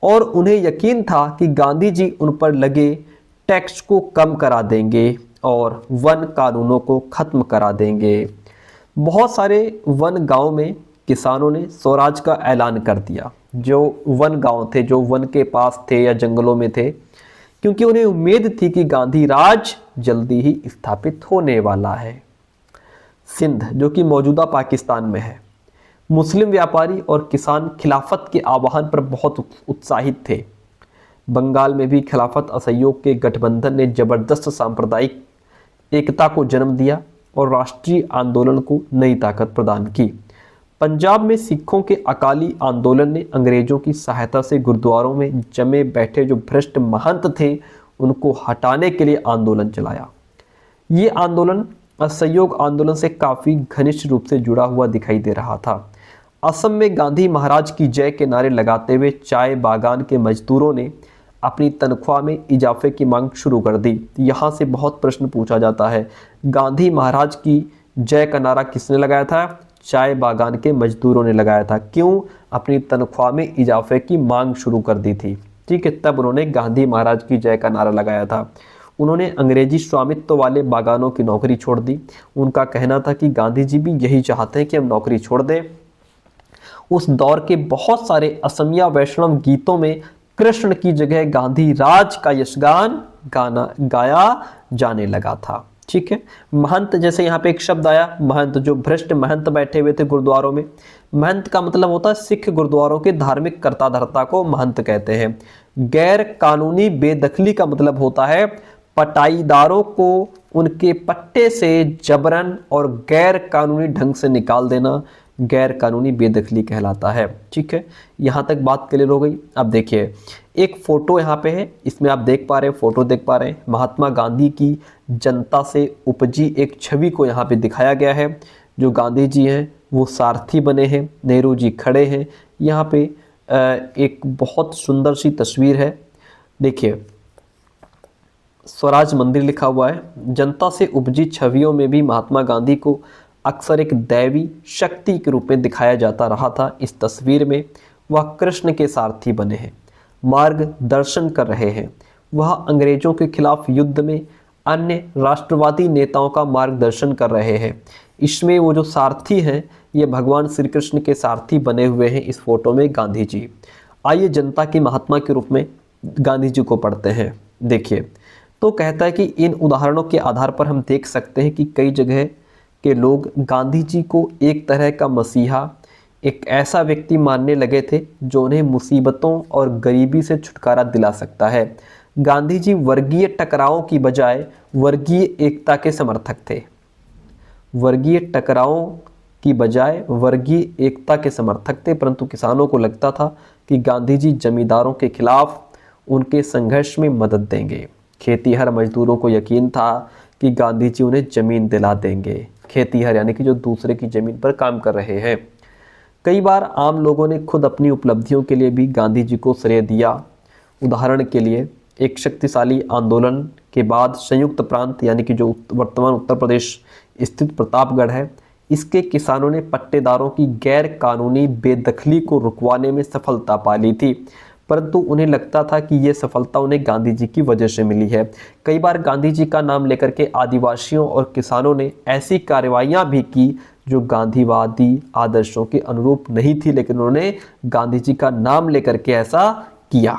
और उन्हें यकीन था कि गांधी जी उन पर लगे टैक्स को कम करा देंगे और वन कानूनों को ख़त्म करा देंगे। बहुत सारे वन गांव में किसानों ने स्वराज का ऐलान कर दिया, जो वन गांव थे, जो वन के पास थे या जंगलों में थे, क्योंकि उन्हें उम्मीद थी कि गांधी राज जल्दी ही स्थापित होने वाला है। सिंध, जो कि मौजूदा पाकिस्तान में है, मुस्लिम व्यापारी और किसान खिलाफत के आह्वान पर बहुत उत्साहित थे। बंगाल में भी खिलाफत असहयोग के गठबंधन ने जबरदस्त सांप्रदायिक एकता को जन्म दिया और राष्ट्रीय आंदोलन को नई ताकत प्रदान की। पंजाब में सिखों के अकाली आंदोलन ने अंग्रेजों की सहायता से गुरुद्वारों में जमे बैठे जो भ्रष्ट महंत थे, उनको हटाने के लिए आंदोलन चलाया। ये आंदोलन असहयोग आंदोलन से काफ़ी घनिष्ठ रूप से जुड़ा हुआ दिखाई दे रहा था। असम में गांधी महाराज की जय के नारे लगाते हुए चाय बागान के मजदूरों ने अपनी तनख्वाह में इजाफे की मांग शुरू कर दी। यहाँ से बहुत प्रश्न पूछा जाता है, गांधी महाराज की जय का नारा किसने लगाया था? चाय बागान के मजदूरों ने लगाया था। क्यों? अपनी तनख्वाह में इजाफे की मांग शुरू कर दी थी। ठीक है, तब उन्होंने गांधी महाराज की जय का नारा लगाया था। उन्होंने अंग्रेजी स्वामित्व वाले बागानों की नौकरी छोड़ दी। उनका कहना था कि गांधी जी भी यही चाहते हैं कि हम नौकरी छोड़ दें। उस दौर के बहुत सारे असमिया वैष्णव गीतों में कृष्ण की जगह गांधी राज का यशगान गाना गाया जाने लगा था। ठीक है, महंत, जैसे यहाँ पे एक शब्द आया महंत, जो भ्रष्ट महंत बैठे हुए थे गुरुद्वारों में। महंत का मतलब होता है सिख गुरुद्वारों के धार्मिक कर्ता धर्ता को महंत कहते हैं। गैर कानूनी बेदखली का मतलब होता है पटाईदारों को उनके पट्टे से जबरन और गैर कानूनी ढंग से निकाल देना गैर कानूनी बेदखली कहलाता है। ठीक है, यहाँ तक बात क्लियर हो गई। अब देखिए एक फ़ोटो यहाँ पे है, इसमें आप देख पा रहे हैं, फ़ोटो देख पा रहे हैं, महात्मा गांधी की जनता से उपजी एक छवि को यहाँ पे दिखाया गया है। जो गांधी जी हैं वो सारथी बने हैं, नेहरू जी खड़े हैं। यहाँ पे एक बहुत सुंदर सी तस्वीर है। देखिए स्वराज मंदिर लिखा हुआ है। जनता से उपजी छवियों में भी महात्मा गांधी को अक्सर एक दैवी शक्ति के रूप में दिखाया जाता रहा था। इस तस्वीर में वह कृष्ण के सारथी बने हैं, मार्गदर्शन कर रहे हैं। वह अंग्रेजों के खिलाफ युद्ध में अन्य राष्ट्रवादी नेताओं का मार्गदर्शन कर रहे हैं। इसमें वो जो सारथी हैं ये भगवान श्री कृष्ण के सारथी बने हुए हैं इस फोटो में गांधी जी। आइए जनता के महात्मा के रूप में गांधी जी को पढ़ते हैं। देखिए तो कहता है कि इन उदाहरणों के आधार पर हम देख सकते हैं कि कई जगह के लोग गांधी जी को एक तरह का मसीहा, एक ऐसा व्यक्ति मानने लगे थे जो उन्हें मुसीबतों और गरीबी से छुटकारा दिला सकता है। गांधी जी वर्गीय टकरावों की बजाय वर्गीय एकता के समर्थक थे। वर्गीय टकरावों की बजाय वर्गीय एकता के समर्थक थे, परंतु किसानों को लगता था कि गांधी जी जमींदारों के खिलाफ उनके संघर्ष में मदद देंगे। खेतीहर मजदूरों को यकीन था कि गांधी जी उन्हें ज़मीन दिला देंगे। खेतीहर यानी कि जो दूसरे की ज़मीन पर काम कर रहे हैं। कई बार आम लोगों ने खुद अपनी उपलब्धियों के लिए भी गांधी जी को श्रेय दिया। उदाहरण के लिए एक शक्तिशाली आंदोलन के बाद संयुक्त प्रांत यानी कि जो वर्तमान उत्तर प्रदेश स्थित प्रतापगढ़ है, इसके किसानों ने पट्टेदारों की गैर कानूनी बेदखली को रुकवाने में सफलता पा ली थी, परंतु उन्हें लगता था कि ये सफलता उन्हें गांधी जी की वजह से मिली है। कई बार गांधी जी का नाम लेकर के आदिवासियों और किसानों ने ऐसी कार्रवाइयाँ भी की जो गांधीवादी आदर्शों के अनुरूप नहीं थी, लेकिन उन्होंने गांधी जी का नाम लेकर के ऐसा किया।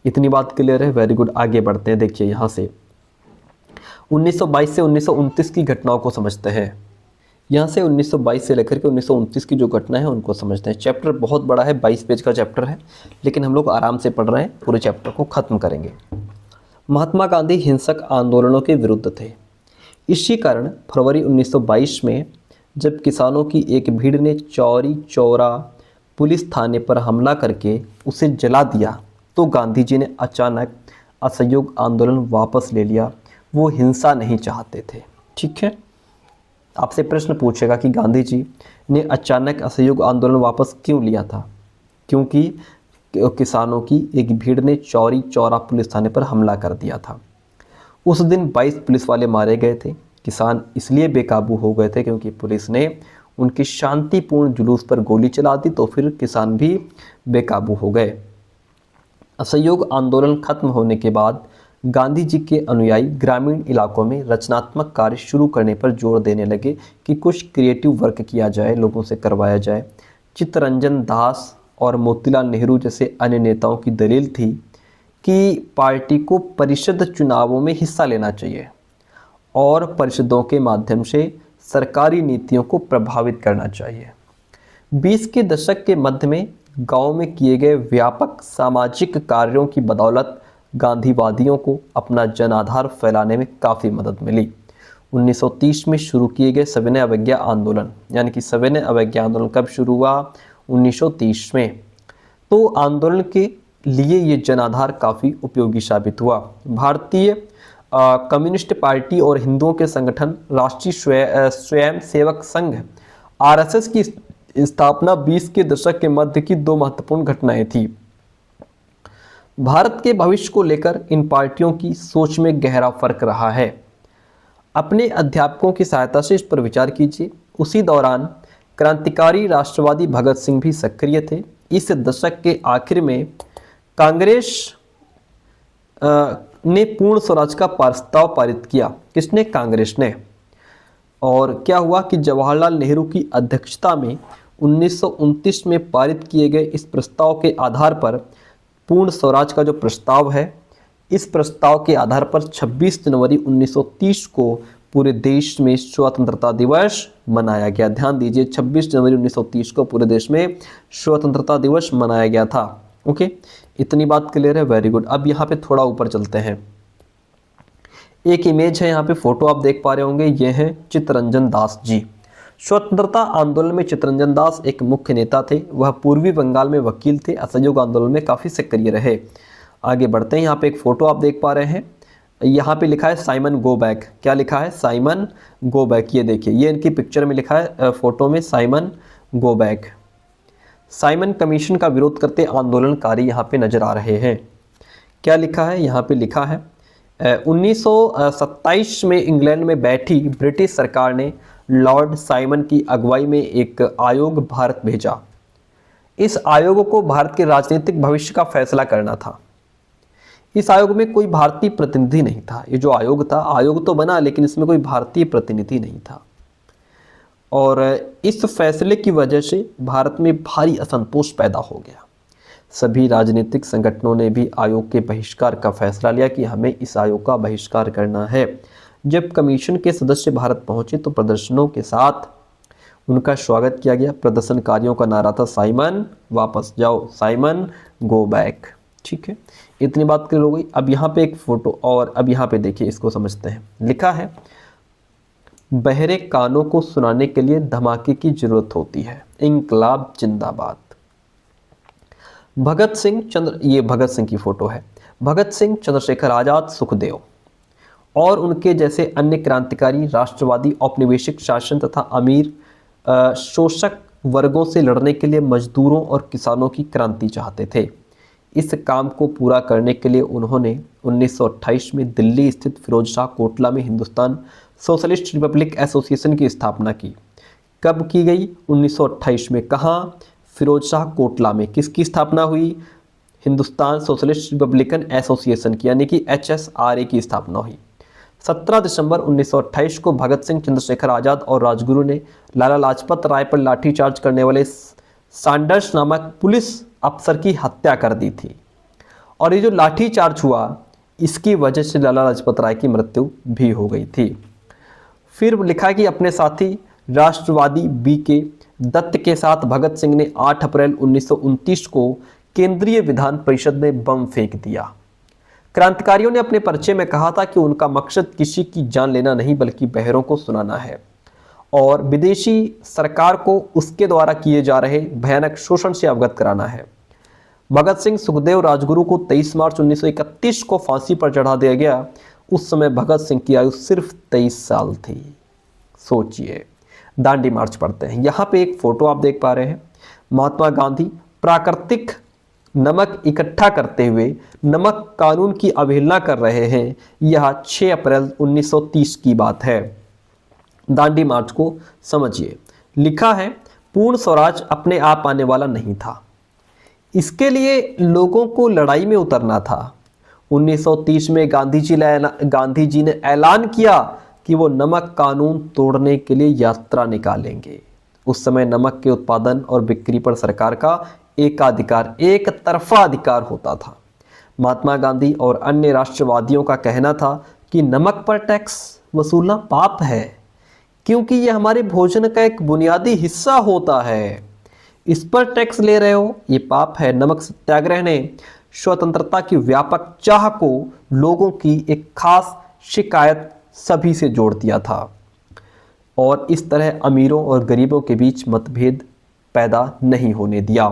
इतनी बात क्लियर है? वेरी गुड, आगे बढ़ते हैं। देखिए यहाँ से 1922 से 1929 की घटनाओं को समझते हैं। यहाँ से 1922 से लेकर के 1929 की जो घटना है उनको समझते हैं। चैप्टर बहुत बड़ा है, 22 पेज का चैप्टर है, लेकिन हम लोग आराम से पढ़ रहे हैं, पूरे चैप्टर को ख़त्म करेंगे। महात्मा गांधी हिंसक आंदोलनों के विरुद्ध थे। इसी कारण फरवरी 1922 में जब किसानों की एक भीड़ ने चौरी चौरा पुलिस थाने पर हमला करके उसे जला दिया तो गांधी जी ने अचानक असहयोग आंदोलन वापस ले लिया। वो हिंसा नहीं चाहते थे। ठीक है, आपसे प्रश्न पूछेगा कि गांधी जी ने अचानक असहयोग आंदोलन वापस क्यों लिया था? क्योंकि किसानों की एक भीड़ ने चौरी चौरा पुलिस थाने पर हमला कर दिया था। उस दिन 22 पुलिस वाले मारे गए थे। किसान इसलिए बेकाबू हो गए थे क्योंकि पुलिस ने उनकी शांतिपूर्ण जुलूस पर गोली चला दी, तो फिर किसान भी बेकाबू हो गए। असहयोग आंदोलन खत्म होने के बाद गांधी जी के अनुयायी ग्रामीण इलाकों में रचनात्मक कार्य शुरू करने पर जोर देने लगे कि कुछ क्रिएटिव वर्क किया जाए, लोगों से करवाया जाए। चित्तरंजन दास और मोतीलाल नेहरू जैसे अन्य नेताओं की दलील थी कि पार्टी को परिषद चुनावों में हिस्सा लेना चाहिए और परिषदों के माध्यम से सरकारी नीतियों को प्रभावित करना चाहिए। 20 के दशक के मध्य में गांव में किए गए व्यापक सामाजिक कार्यों की बदौलत गांधीवादियों को अपना जनाधार फैलाने में काफ़ी मदद मिली। 1930 में शुरू किए गए सविनय अवज्ञा आंदोलन, यानी कि सविनय अवज्ञा आंदोलन कब शुरू हुआ? 1930 में। तो आंदोलन के लिए ये जनाधार काफ़ी उपयोगी साबित हुआ। भारतीय कम्युनिस्ट पार्टी और हिंदुओं के संगठन राष्ट्रीय स्वयं सेवक संघ आरएसएस की स्थापना 20 के दशक के मध्य की दो महत्वपूर्ण घटनाएं थी। भारत के भविष्य को लेकर इन पार्टियों की सोच में गहरा फर्क रहा है। अपने अध्यापकों की सहायता से इस पर विचार कीजिए। उसी दौरान क्रांतिकारी राष्ट्रवादी भगत सिंह भी सक्रिय थे। इस दशक के आखिर में कांग्रेस ने पूर्ण स्वराज का प्रस्ताव पारित किया। किसने? कांग्रेस ने। और क्या हुआ कि जवाहरलाल नेहरू की अध्यक्षता में 1929 में पारित किए गए इस प्रस्ताव के आधार पर पूर्ण स्वराज का जो प्रस्ताव है, इस प्रस्ताव के आधार पर 26 जनवरी 1930 को पूरे देश में स्वतंत्रता दिवस मनाया गया। ध्यान दीजिए, 26 जनवरी 1930 को पूरे देश में स्वतंत्रता दिवस मनाया गया था। ओके, इतनी बात क्लियर है? Very good. अब यहाँ पे थोड़ा ऊपर चलते हैं। एक इमेज है, यहाँ पे फोटो आप देख पा रहे होंगे, ये हैं चित्तरंजन दास जी। स्वतंत्रता आंदोलन में चित्तरंजन दास एक मुख्य नेता थे। वह पूर्वी बंगाल में वकील थे। असहयोग आंदोलन में काफ़ी सक्रिय रहे। आगे बढ़ते हैं। यहाँ पे एक फ़ोटो आप देख पा रहे हैं, यहाँ पे लिखा है साइमन गो बैक। क्या लिखा है? Simon go back. ये देखिए, ये इनकी पिक्चर में लिखा है, फोटो में Simon go back. Simon commission का विरोध करते आंदोलनकारी यहाँ पे नजर आ रहे हैं। क्या लिखा है? यहाँ पे लिखा है 1927 में इंग्लैंड में बैठी ब्रिटिश सरकार ने लॉर्ड साइमन की अगुवाई में एक आयोग भारत भेजा। इस आयोग को भारत के राजनीतिक भविष्य का फैसला करना था। इस आयोग में कोई भारतीय प्रतिनिधि नहीं था। ये जो आयोग था, आयोग तो बना लेकिन इसमें कोई भारतीय प्रतिनिधि नहीं था। और इस फैसले की वजह से भारत में भारी असंतोष पैदा हो गया। सभी राजनीतिक संगठनों ने भी आयोग के बहिष्कार का फैसला लिया कि हमें इस आयोग का बहिष्कार करना है। जब कमीशन के सदस्य भारत पहुंचे तो प्रदर्शनों के साथ उनका स्वागत किया गया। प्रदर्शनकारियों का नारा था साइमन वापस जाओ, साइमन गो बैक। ठीक है, इतनी बात क्लियर हो गई। अब यहाँ पे एक फोटो, और अब यहाँ पे देखिए, इसको समझते हैं। लिखा है बहरे कानों को सुनाने के लिए धमाके की जरूरत होती है, इंकलाब जिंदाबाद। भगत सिंह चंद्र, ये भगत सिंह की फोटो है। भगत सिंह, चंद्रशेखर आजाद, सुखदेव और उनके जैसे अन्य क्रांतिकारी राष्ट्रवादी औपनिवेशिक शासन तथा अमीर शोषक वर्गों से लड़ने के लिए मजदूरों और किसानों की क्रांति चाहते थे। इस काम को पूरा करने के लिए उन्होंने 1928 में दिल्ली स्थित फिरोज शाह कोटला में हिंदुस्तान सोशलिस्ट रिपब्लिक एसोसिएशन की स्थापना की। कब की गई? 1928 में। कहाँ? फिरोज शाह कोटला में। किसकी स्थापना हुई? हिंदुस्तान सोशलिस्ट रिपब्लिकन एसोसिएशन की, यानी कि HSRA की स्थापना हुई। 17 दिसंबर 1928 को भगत सिंह, चंद्रशेखर आजाद और राजगुरु ने लाला लाजपत राय पर लाठीचार्ज करने वाले सैंडर्स नामक पुलिस अफसर की हत्या कर दी थी। और ये जो लाठीचार्ज हुआ, इसकी वजह से लाला लाजपत राय की मृत्यु भी हो गई थी। फिर लिखा कि अपने साथी राष्ट्रवादी BK दत्त के साथ भगत सिंह ने 8 अप्रैल 1929 को केंद्रीय विधान परिषद में बम फेंक दिया। क्रांतिकारियों ने अपने पर्चे में कहा था कि उनका मकसद किसी की जान लेना नहीं बल्कि बहरों को सुनाना है और विदेशी सरकार को उसके द्वारा किए जा रहे भयानक शोषण से अवगत कराना है। भगत सिंह, सुखदेव, राजगुरु को 23 मार्च 1931 को फांसी पर चढ़ा दिया गया। उस समय भगत सिंह की आयु सिर्फ 23 साल थी। सोचिए। दांडी मार्च पढ़ते हैं। यहाँ पे एक फोटो आप देख पा रहे हैं। महात्मा गांधी प्राकृतिक नमक इकट्ठा करते हुए नमक कानून की अवहेलना कर रहे हैं। यह 6 अप्रैल 1930 की बात है। दांडी मार्च को समझिए। लिखा है पूर्ण स्वराज अपने आप आने वाला नहीं था, इसके लिए लोगों को लड़ाई में उतरना था। 1930 में गांधी जी ने ऐलान किया कि वो नमक कानून तोड़ने के लिए यात्रा निकालेंगे। उस समय नमक के उत्पादन और बिक्री पर सरकार का एकाधिकार, एक तरफा अधिकार होता था। महात्मा गांधी और अन्य राष्ट्रवादियों का कहना था कि नमक पर टैक्स वसूलना पाप है, क्योंकि ये हमारे भोजन का एक बुनियादी हिस्सा होता है। इस पर टैक्स ले रहे हो, ये पाप है। नमक सत्याग्रह ने स्वतंत्रता की व्यापक चाह को लोगों की एक खास शिकायत सभी से जोड़ दिया था और इस तरह अमीरों और गरीबों के बीच मतभेद पैदा नहीं होने दिया।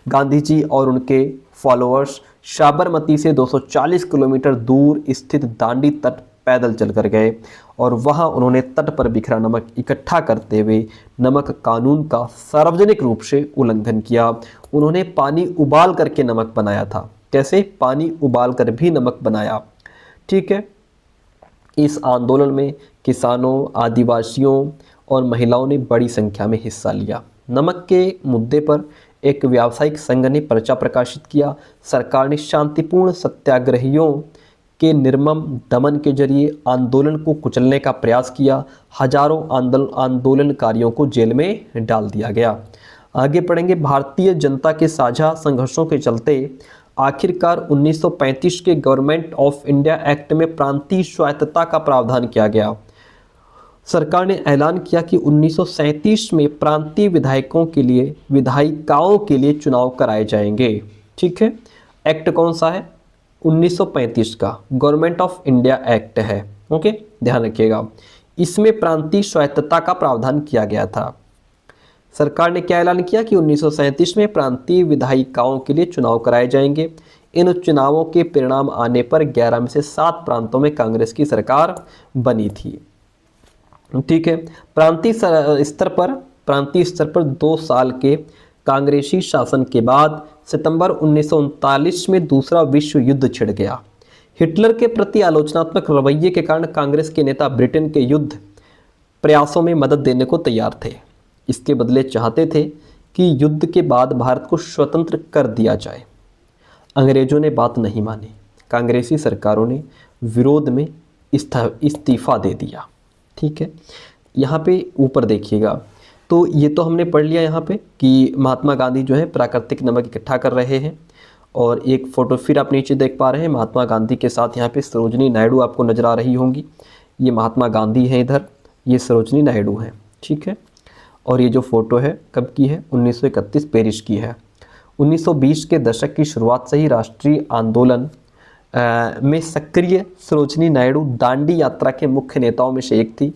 गांधी जी और उनके फॉलोअर्स साबरमती से 240 किलोमीटर दूर स्थित दांडी तट पैदल चलकर गए और वहां उन्होंने तट पर बिखरा नमक इकट्ठा करते हुए नमक कानून का सार्वजनिक रूप से उल्लंघन किया। उन्होंने पानी उबाल करके नमक बनाया था। कैसे? पानी उबाल कर भी नमक बनाया। ठीक है। इस आंदोलन में किसानों, आदिवासियों और महिलाओं ने बड़ी संख्या में हिस्सा लिया। नमक के मुद्दे पर एक व्यावसायिक संघ ने पर्चा प्रकाशित किया। सरकार ने शांतिपूर्ण सत्याग्रहियों के निर्मम दमन के जरिए आंदोलन को कुचलने का प्रयास किया। हजारों आंदोलनकारियों को जेल में डाल दिया गया। आगे पढ़ेंगे। भारतीय जनता के साझा संघर्षों के चलते आखिरकार 1935 के गवर्नमेंट ऑफ इंडिया एक्ट में प्रांतीय स्वायत्तता का प्रावधान किया गया। सरकार ने ऐलान किया कि 1937 में प्रांतीय विधायिकाओं के लिए चुनाव कराए जाएंगे। ठीक है। एक्ट कौन सा है? 1935 का गवर्नमेंट ऑफ इंडिया एक्ट है। ओके, ध्यान रखिएगा। इसमें प्रांतीय स्वायत्तता का प्रावधान किया गया था। सरकार ने क्या ऐलान किया कि 1937 में प्रांतीय विधायिकाओं के लिए चुनाव कराए जाएंगे। इन चुनावों के परिणाम आने पर 11 में से 7 प्रांतों में कांग्रेस की सरकार बनी थी। ठीक है। प्रांतीय स्तर पर 2 साल के कांग्रेसी शासन के बाद सितंबर 1939 में दूसरा विश्व युद्ध छिड़ गया। हिटलर के प्रति आलोचनात्मक रवैये के कारण कांग्रेस के नेता ब्रिटेन के युद्ध प्रयासों में मदद देने को तैयार थे। इसके बदले चाहते थे कि युद्ध के बाद भारत को स्वतंत्र कर दिया जाए। अंग्रेजों ने बात नहीं मानी। कांग्रेसी सरकारों ने विरोध में इस्तीफा दे दिया। ठीक है। यहाँ पे ऊपर देखिएगा, तो ये तो हमने पढ़ लिया यहाँ पे कि महात्मा गांधी जो है प्राकृतिक नमक इकट्ठा कर रहे हैं। और एक फ़ोटो फिर आप नीचे देख पा रहे हैं, महात्मा गांधी के साथ यहाँ पे सरोजनी नायडू आपको नज़र आ रही होंगी। ये महात्मा गांधी हैं इधर, ये सरोजनी नायडू हैं। ठीक है। और ये जो फ़ोटो है कब की है? 1931 पेरिस की है। 1920 के दशक की शुरुआत से ही राष्ट्रीय आंदोलन में सक्रिय सरोजनी नायडू दांडी यात्रा के मुख्य नेताओं में से एक थी।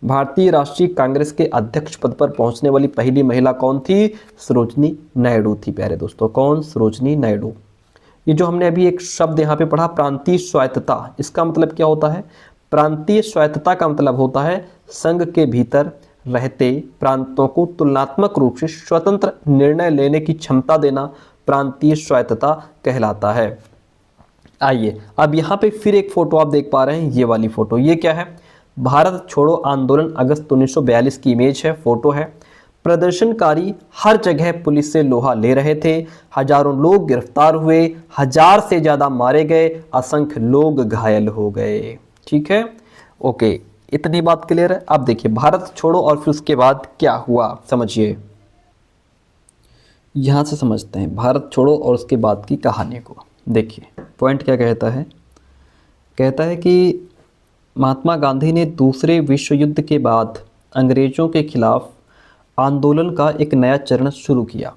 भारतीय राष्ट्रीय कांग्रेस के अध्यक्ष पद पर पहुंचने वाली पहली महिला कौन थी? सरोजनी नायडू थी। प्यारे दोस्तों, कौन? सरोजनी नायडू। ये जो हमने अभी एक शब्द यहाँ पे पढ़ा प्रांतीय स्वायत्तता, इसका मतलब क्या होता है? प्रांतीय स्वायत्तता का मतलब होता है संघ के भीतर रहते प्रांतों को तुलनात्मक रूप से स्वतंत्र निर्णय लेने की क्षमता देना प्रांतीय स्वायत्तता कहलाता है। आइए अब यहाँ पे फिर एक फोटो आप देख पा रहे हैं, ये वाली फोटो। ये क्या है? भारत छोड़ो आंदोलन अगस्त 1942 की इमेज है, फोटो है। प्रदर्शनकारी हर जगह पुलिस से लोहा ले रहे थे। हजारों लोग गिरफ्तार हुए, 1000 से ज़्यादा मारे गए, असंख्य लोग घायल हो गए। ठीक है। ओके, इतनी बात क्लियर है। अब देखिए भारत छोड़ो और फिर उसके बाद क्या हुआ, समझिए। यहाँ से समझते हैं भारत छोड़ो और उसके बाद की कहानी को। देखिए पॉइंट क्या कहता है? कहता है कि महात्मा गांधी ने दूसरे विश्व युद्ध के बाद अंग्रेज़ों के खिलाफ आंदोलन का एक नया चरण शुरू किया।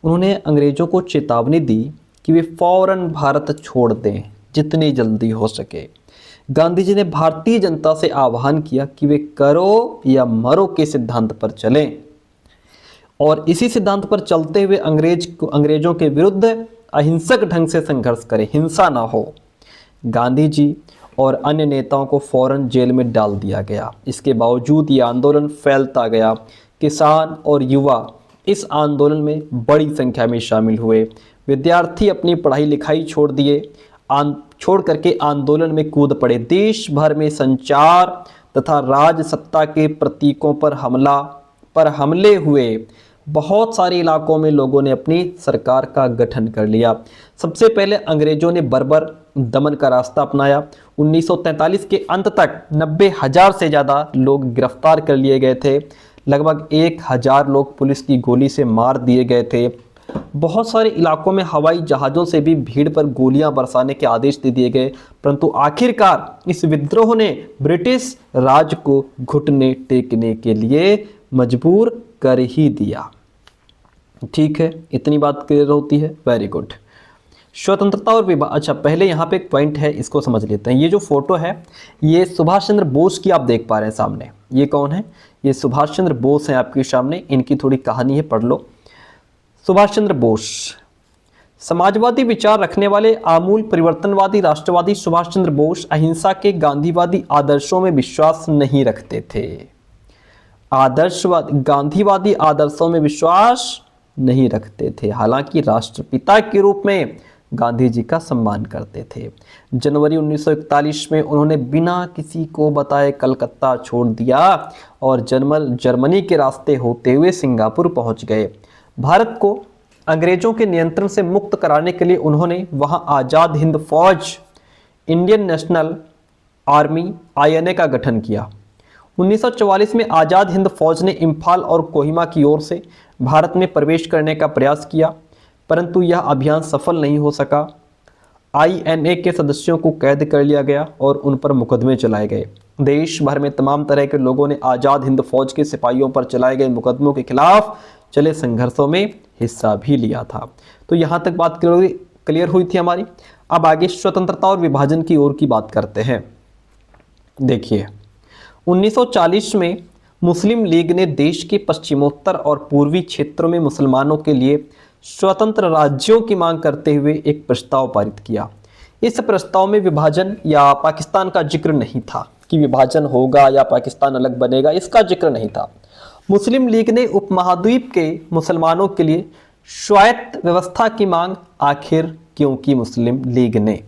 उन्होंने अंग्रेज़ों को चेतावनी दी कि वे फौरन भारत छोड़ दें जितनी जल्दी हो सके। गांधी जी ने भारतीय जनता से आह्वान किया कि वे करो या मरो के सिद्धांत पर चलें और इसी सिद्धांत पर चलते हुए अंग्रेज़ों के विरुद्ध अहिंसक ढंग से संघर्ष करें, हिंसा ना हो। गांधी जी और अन्य नेताओं को फौरन जेल में डाल दिया गया। इसके बावजूद ये आंदोलन फैलता गया। किसान और युवा इस आंदोलन में बड़ी संख्या में शामिल हुए। विद्यार्थी अपनी पढ़ाई लिखाई छोड़ करके आंदोलन में कूद पड़े। देश भर में संचार तथा राजसत्ता के प्रतीकों पर हमले हुए। बहुत सारे इलाकों में लोगों ने अपनी सरकार का गठन कर लिया। सबसे पहले अंग्रेजों ने बर्बर दमन का रास्ता अपनाया। 1943 के अंत तक 90,000 से ज़्यादा लोग गिरफ्तार कर लिए गए थे। लगभग 1,000 लोग पुलिस की गोली से मार दिए गए थे। बहुत सारे इलाकों में हवाई जहाज़ों से भी भीड़ पर गोलियां बरसाने के आदेश दे दिए गए, परंतु आखिरकार इस विद्रोह ने ब्रिटिश राज को घुटने टेकने के लिए मजबूर कर ही दिया। ठीक है, इतनी बात क्लियर होती है। Very good. स्वतंत्रता और विभाजन। अच्छा, पहले यहाँ पे एक पॉइंट है, इसको समझ लेते हैं। ये जो फोटो है ये सुभाष चंद्र बोस की आप देख पा रहे हैं सामने। ये कौन है? ये सुभाष चंद्र बोस हैं आपके सामने। इनकी थोड़ी कहानी है, पढ़ लो। सुभाष चंद्र बोस समाजवादी विचार रखने वाले आमूल परिवर्तनवादी राष्ट्रवादी सुभाष चंद्र बोस अहिंसा के गांधीवादी आदर्शों में विश्वास नहीं रखते थे। गांधीवादी आदर्शों में विश्वास नहीं रखते थे, हालांकि राष्ट्रपिता के रूप में गांधी जी का सम्मान करते थे। जनवरी 1941 में उन्होंने बिना किसी को बताए कलकत्ता छोड़ दिया और जर्मनी के रास्ते होते हुए सिंगापुर पहुंच गए। भारत को अंग्रेजों के नियंत्रण से मुक्त कराने के लिए उन्होंने वहां आज़ाद हिंद फौज, इंडियन नेशनल आर्मी INA का गठन किया। 1944 में आज़ाद हिंद फौज ने इम्फाल और कोहिमा की ओर से भारत में प्रवेश करने का प्रयास किया, परंतु यह अभियान सफल नहीं हो सका। INA के सदस्यों को कैद कर लिया गया और उन पर मुकदमे चलाए गए। देश भर में तमाम तरह के लोगों ने आज़ाद हिंद फौज के सिपाहियों पर चलाए गए मुकदमों के खिलाफ चले संघर्षों में हिस्सा भी लिया था। तो यहाँ तक बात क्लियर हुई थी हमारी। अब आगे स्वतंत्रता और विभाजन की ओर की बात करते हैं। देखिए, 1940 में मुस्लिम लीग ने देश के पश्चिमोत्तर और पूर्वी क्षेत्रों में मुसलमानों के लिए स्वतंत्र राज्यों की मांग करते हुए एक प्रस्ताव पारित किया। इस प्रस्ताव में विभाजन या पाकिस्तान का जिक्र नहीं था कि विभाजन होगा या पाकिस्तान अलग बनेगा, इसका जिक्र नहीं था। मुस्लिम लीग ने उपमहाद्वीप के मुसलमानों के लिए स्वायत्त व्यवस्था की मांग आखिर क्यों की? मुस्लिम लीग ने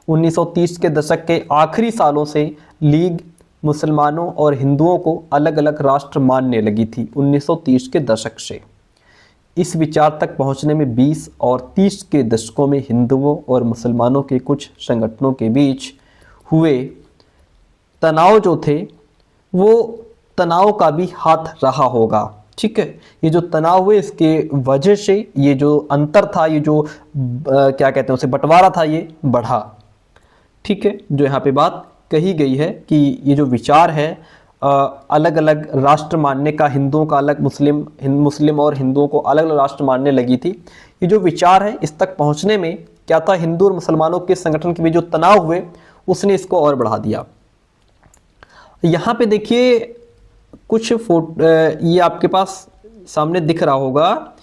1930 के दशक के आखिरी सालों से लीग मुसलमानों और हिंदुओं को अलग अलग राष्ट्र मानने लगी थी। 1930 के दशक से इस विचार तक पहुंचने में 20 और 30 के दशकों में हिंदुओं और मुसलमानों के कुछ संगठनों के बीच हुए तनाव जो थे, वो तनाव का भी हाथ रहा होगा। ठीक है, ये जो तनाव हुए इसके वजह से ये जो अंतर था, ये जो क्या कहते हैं उसे बंटवारा था, ये बढ़ा। ठीक है, जो यहाँ पे बात कही गई है कि ये जो विचार है अलग अलग राष्ट्र मानने का, हिंदुओं का अलग, मुस्लिम और हिंदुओं को अलग अलग राष्ट्र मानने लगी थी, ये जो विचार है इस तक पहुंचने में क्या था, हिंदू और मुसलमानों के संगठन के बीच जो तनाव हुए उसने इसको और बढ़ा दिया। यहाँ पे देखिए कुछ ये आपके पास सामने दिख रहा होगा,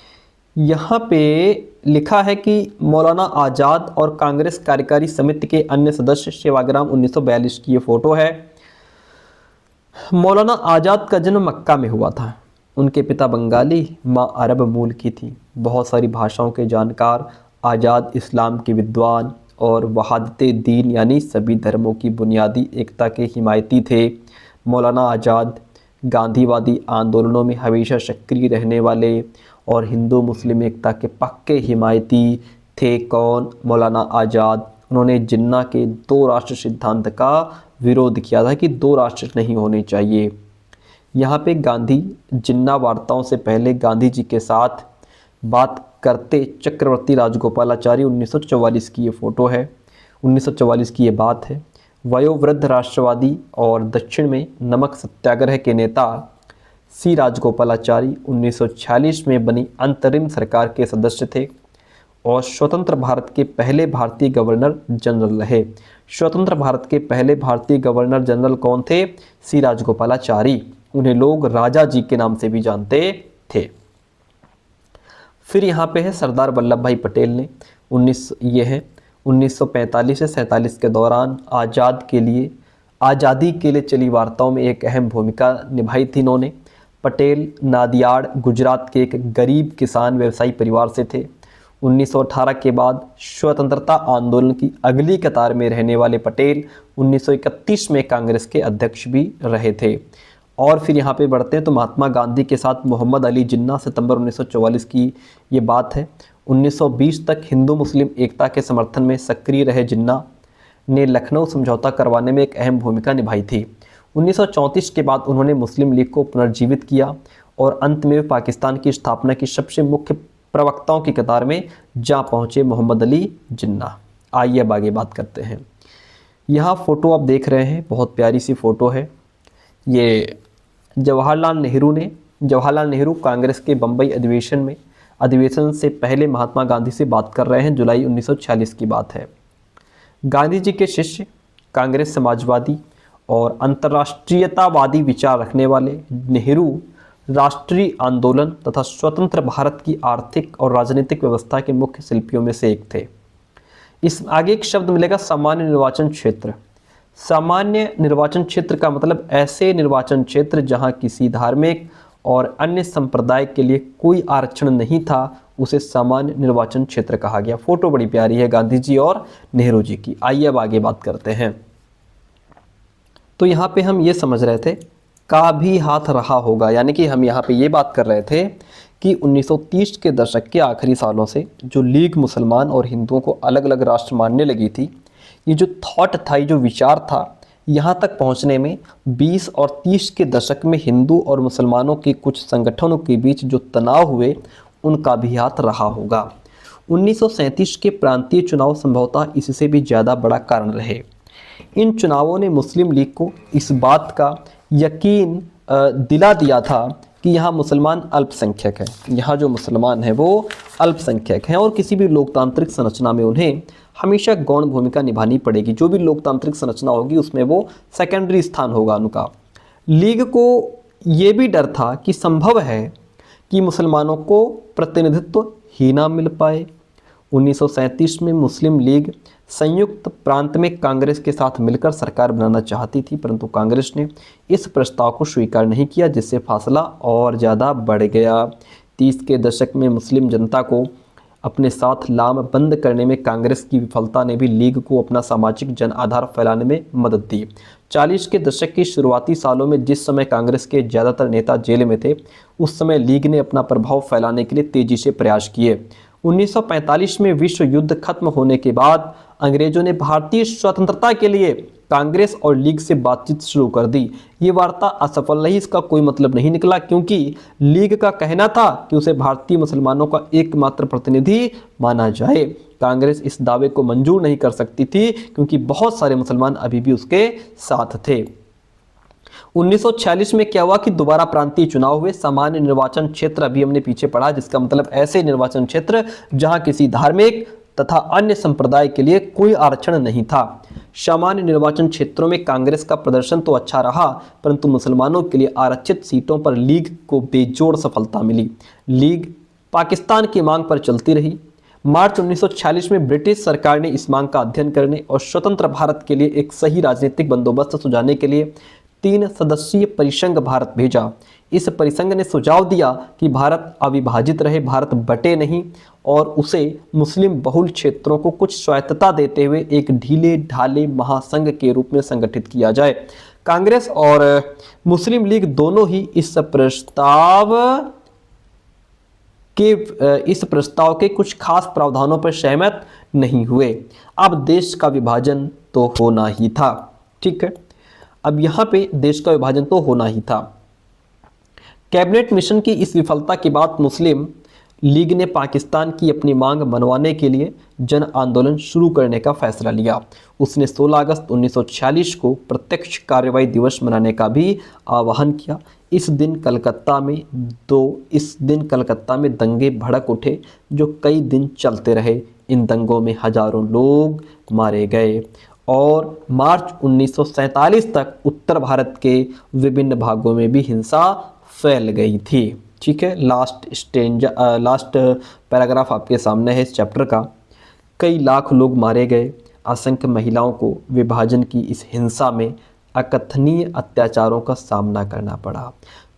यहाँ पे लिखा है कि मौलाना आज़ाद और कांग्रेस कार्यकारी समिति के अन्य सदस्य सेवाग्राम 1942 की ये फ़ोटो है। मौलाना आज़ाद का जन्म मक्का में हुआ था। उनके पिता बंगाली, माँ अरब मूल की थी। बहुत सारी भाषाओं के जानकार, आज़ाद इस्लाम के विद्वान और वहादते दीन यानी सभी धर्मों की बुनियादी एकता के हिमायती थे। मौलाना आज़ाद गांधीवादी आंदोलनों में हमेशा सक्रिय रहने वाले और हिंदू मुस्लिम एकता के पक्के हिमायती थे। कौन? मौलाना आज़ाद। उन्होंने जिन्ना के 2 राष्ट्र सिद्धांत का विरोध किया था कि 2 राष्ट्र नहीं होने चाहिए। यहाँ पे गांधी जिन्ना वार्ताओं से पहले गांधी जी के साथ बात करते चक्रवर्ती राजगोपालाचारी 1944 की ये फ़ोटो है, 1944 की ये बात है। वयोवृद्ध राष्ट्रवादी और दक्षिण में नमक सत्याग्रह के नेता सी राजगोपालाचारी 1946 में बनी अंतरिम सरकार के सदस्य थे और स्वतंत्र भारत के पहले भारतीय गवर्नर जनरल रहे। स्वतंत्र भारत के पहले भारतीय गवर्नर जनरल कौन थे? सी राजगोपालाचारी। उन्हें लोग राजा जी के नाम से भी जानते थे। फिर यहाँ पे है सरदार वल्लभ भाई पटेल ने 1945 से 47 के दौरान आज़ादी के लिए चली वार्ताओं में एक अहम भूमिका निभाई थी इन्होंने। पटेल नादियाड गुजरात के एक गरीब किसान व्यवसायी परिवार से थे। 1918 के बाद स्वतंत्रता आंदोलन की अगली कतार में रहने वाले पटेल 1931 में कांग्रेस के अध्यक्ष भी रहे थे। और फिर यहाँ पे बढ़ते हैं तो महात्मा गांधी के साथ मोहम्मद अली जिन्ना, सितंबर 1944 की ये बात है। 1920 तक हिंदू मुस्लिम एकता के समर्थन में सक्रिय रहे जिन्ना ने लखनऊ समझौता करवाने में एक अहम भूमिका निभाई थी। 1934 के बाद उन्होंने मुस्लिम लीग को पुनर्जीवित किया और अंत में पाकिस्तान की स्थापना की सबसे मुख्य प्रवक्ताओं की कतार में जा पहुँचे मोहम्मद अली जिन्ना। आइए अब आगे बात करते हैं। यहाँ फ़ोटो आप देख रहे हैं, बहुत प्यारी सी फ़ोटो है। ये जवाहरलाल नेहरू कांग्रेस के बम्बई अधिवेशन से पहले महात्मा गांधी से बात कर रहे हैं। जुलाई 1946 की बात है। गांधी जी के शिष्य, कांग्रेस समाजवादी और अंतर्राष्ट्रीयतावादी विचार रखने वाले नेहरू राष्ट्रीय आंदोलन तथा स्वतंत्र भारत की आर्थिक और राजनीतिक व्यवस्था के मुख्य शिल्पियों में से एक थे। इस आगे एक शब्द मिलेगा सामान्य निर्वाचन क्षेत्र। सामान्य निर्वाचन क्षेत्र का मतलब ऐसे निर्वाचन क्षेत्र जहां किसी धार्मिक और अन्य संप्रदाय के लिए कोई आरक्षण नहीं था, उसे सामान्य निर्वाचन क्षेत्र कहा गया। फोटो बड़ी प्यारी है गांधी जी और नेहरू जी की। आइए अब आगे बात करते हैं। तो यहाँ पे हम ये समझ रहे थे का भी हाथ रहा होगा, यानी कि हम यहाँ पे ये बात कर रहे थे कि 1930 के दशक के आखिरी सालों से जो लीग मुसलमान और हिंदुओं को अलग अलग राष्ट्र मानने लगी थी, ये जो थॉट था, ये जो विचार था, यहाँ तक पहुँचने में 20 और 30 के दशक में हिंदू और मुसलमानों के कुछ संगठनों के बीच जो तनाव हुए, उनका भी हाथ रहा होगा। 1937 के प्रांतीय चुनाव संभवतः इससे भी ज़्यादा बड़ा कारण रहे। इन चुनावों ने मुस्लिम लीग को इस बात का यकीन दिला दिया था कि यहाँ मुसलमान अल्पसंख्यक है, यहाँ जो मुसलमान हैं वो अल्पसंख्यक हैं और किसी भी लोकतांत्रिक संरचना में उन्हें हमेशा गौण भूमिका निभानी पड़ेगी। जो भी लोकतांत्रिक संरचना होगी उसमें वो सेकेंडरी स्थान होगा उनका। लीग को ये भी डर था कि संभव है कि मुसलमानों को प्रतिनिधित्व ही ना मिल पाए। 1937 में मुस्लिम लीग संयुक्त प्रांत में कांग्रेस के साथ मिलकर सरकार बनाना चाहती थी, परंतु कांग्रेस ने इस प्रस्ताव को स्वीकार नहीं किया, जिससे फासला और ज़्यादा बढ़ गया। 30 के दशक में मुस्लिम जनता को अपने साथ लामबंद करने में कांग्रेस की विफलता ने भी लीग को अपना सामाजिक जन आधार फैलाने में मदद दी। 40 के दशक के शुरुआती सालों में जिस समय कांग्रेस के ज़्यादातर नेता जेल में थे, उस समय लीग ने अपना प्रभाव फैलाने के लिए तेजी से प्रयास किए। 1945 में विश्व युद्ध खत्म होने के बाद अंग्रेजों ने भारतीय स्वतंत्रता के लिए कांग्रेस और लीग से बातचीत शुरू कर दी। ये वार्ता असफल रही, इसका कोई मतलब नहीं निकला, क्योंकि लीग का कहना था कि उसे भारतीय मुसलमानों का एकमात्र प्रतिनिधि माना जाए। कांग्रेस इस दावे को मंजूर नहीं कर सकती थी, क्योंकि बहुत सारे मुसलमान अभी भी उसके साथ थे। 1946 में क्या हुआ कि दोबारा प्रांतीय चुनाव हुए। सामान्य निर्वाचन क्षेत्र अभी हमने पीछे पढ़ा, जिसका मतलब ऐसे निर्वाचन क्षेत्र जहां किसी धार्मिक तथा अन्य संप्रदाय के लिए कोई आरक्षण नहीं था। सामान्य निर्वाचन क्षेत्रों में कांग्रेस का प्रदर्शन तो अच्छा रहा, परंतु मुसलमानों के लिए आरक्षित सीटों पर लीग को बेजोड़ सफलता मिली। लीग पाकिस्तान की मांग पर चलती रही। मार्च 1946 में ब्रिटिश सरकार ने इस मांग का अध्ययन करने और स्वतंत्र भारत के लिए एक सही राजनीतिक बंदोबस्त सुझाने के लिए 3 सदस्यीय परिसंघ भारत भेजा। इस परिसंघ ने सुझाव दिया कि भारत अविभाजित रहे, भारत बटे नहीं, और उसे मुस्लिम बहुल क्षेत्रों को कुछ स्वायत्तता देते हुए एक ढीले ढाले महासंघ के रूप में संगठित किया जाए। कांग्रेस और मुस्लिम लीग दोनों ही इस प्रस्ताव के कुछ खास प्रावधानों पर सहमत नहीं हुए। अब देश का विभाजन तो होना ही था। ठीक है, अब यहाँ पे देश का विभाजन तो होना ही था। कैबिनेट मिशन की इस विफलता के बाद मुस्लिम लीग ने पाकिस्तान की अपनी मांग मनवाने के लिए जन आंदोलन शुरू करने का फैसला लिया। उसने 16 अगस्त 1946 को प्रत्यक्ष कार्रवाई दिवस मनाने का भी आह्वान किया। इस दिन कलकत्ता में दंगे भड़क उठे, जो कई दिन चलते रहे। इन दंगों में हजारों लोग मारे गए और मार्च 1947 तक उत्तर भारत के विभिन्न भागों में भी हिंसा फैल गई थी। ठीक है, लास्ट पैराग्राफ आपके सामने है इस चैप्टर का। कई लाख लोग मारे गए। असंख्य महिलाओं को विभाजन की इस हिंसा में अकथनीय अत्याचारों का सामना करना पड़ा।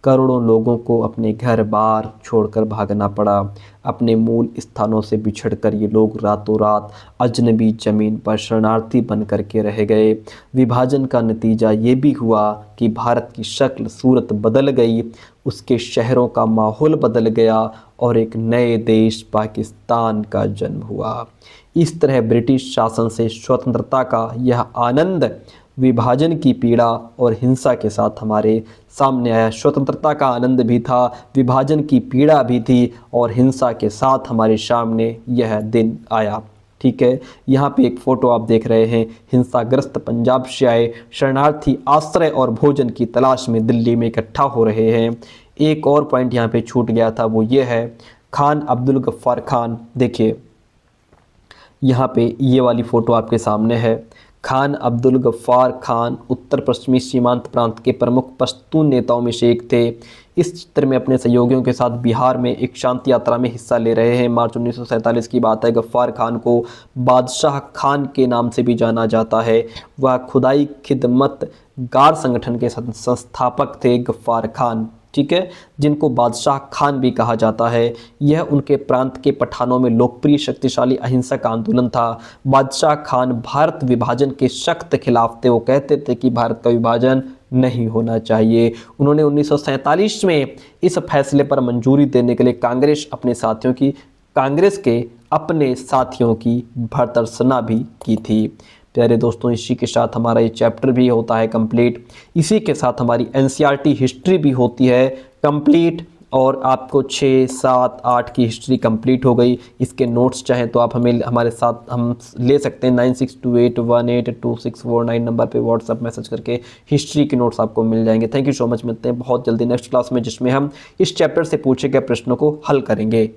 करोड़ों लोगों को अपने घर बार छोड़कर भागना पड़ा। अपने मूल स्थानों से बिछड़कर ये लोग रातों रात अजनबी ज़मीन पर शरणार्थी बन कर के रह गए। विभाजन का नतीजा ये भी हुआ कि भारत की शक्ल सूरत बदल गई, उसके शहरों का माहौल बदल गया और एक नए देश पाकिस्तान का जन्म हुआ। इस तरह ब्रिटिश शासन से स्वतंत्रता का यह आनंद विभाजन की पीड़ा और हिंसा के साथ हमारे सामने आया। स्वतंत्रता का आनंद भी था, विभाजन की पीड़ा भी थी और हिंसा के साथ हमारे सामने यह दिन आया। ठीक है, यहाँ पे एक फ़ोटो आप देख रहे हैं। हिंसाग्रस्त पंजाब से आए शरणार्थी आश्रय और भोजन की तलाश में दिल्ली में इकट्ठा हो रहे हैं। एक और पॉइंट यहाँ पे छूट गया था, वो ये है खान अब्दुल गफ्फार खान। देखिए यहाँ पे ये वाली फ़ोटो आपके सामने है। खान अब्दुल गफ्फार खान उत्तर पश्चिमी सीमांत प्रांत के प्रमुख पश्तून नेताओं में से एक थे। इस चित्र में अपने सहयोगियों के साथ बिहार में एक शांति यात्रा में हिस्सा ले रहे हैं। मार्च 1947 की बात है। गफ्फार खान को बादशाह खान के नाम से भी जाना जाता है। वह खुदाई खिदमत गार संगठन के संस्थापक थे गफ्फार खान, ठीक है, जिनको बादशाह खान भी कहा जाता है। यह उनके प्रांत के पठानों में लोकप्रिय शक्तिशाली अहिंसक आंदोलन था। बादशाह खान भारत विभाजन के सख्त खिलाफ थे। वो कहते थे कि भारत का विभाजन नहीं होना चाहिए। उन्होंने 1947 में इस फैसले पर मंजूरी देने के लिए कांग्रेस के अपने साथियों की भर्त्सना भी की थी। प्यारे दोस्तों, इसी के साथ हमारा ये चैप्टर भी होता है कंप्लीट। इसी के साथ हमारी एनसीईआरटी हिस्ट्री भी होती है कंप्लीट, और आपको 6, 7, 8 की हिस्ट्री कंप्लीट हो गई। इसके नोट्स चाहें तो आप हमारे साथ हम ले सकते हैं। 9628182649 नंबर पे व्हाट्सअप मैसेज करके हिस्ट्री के नोट्स आपको मिल जाएंगे। Thank you so much. मिलते हैं बहुत जल्दी नेक्स्ट क्लास में, जिसमें हम इस चैप्टर से पूछे गए प्रश्नों को हल करेंगे।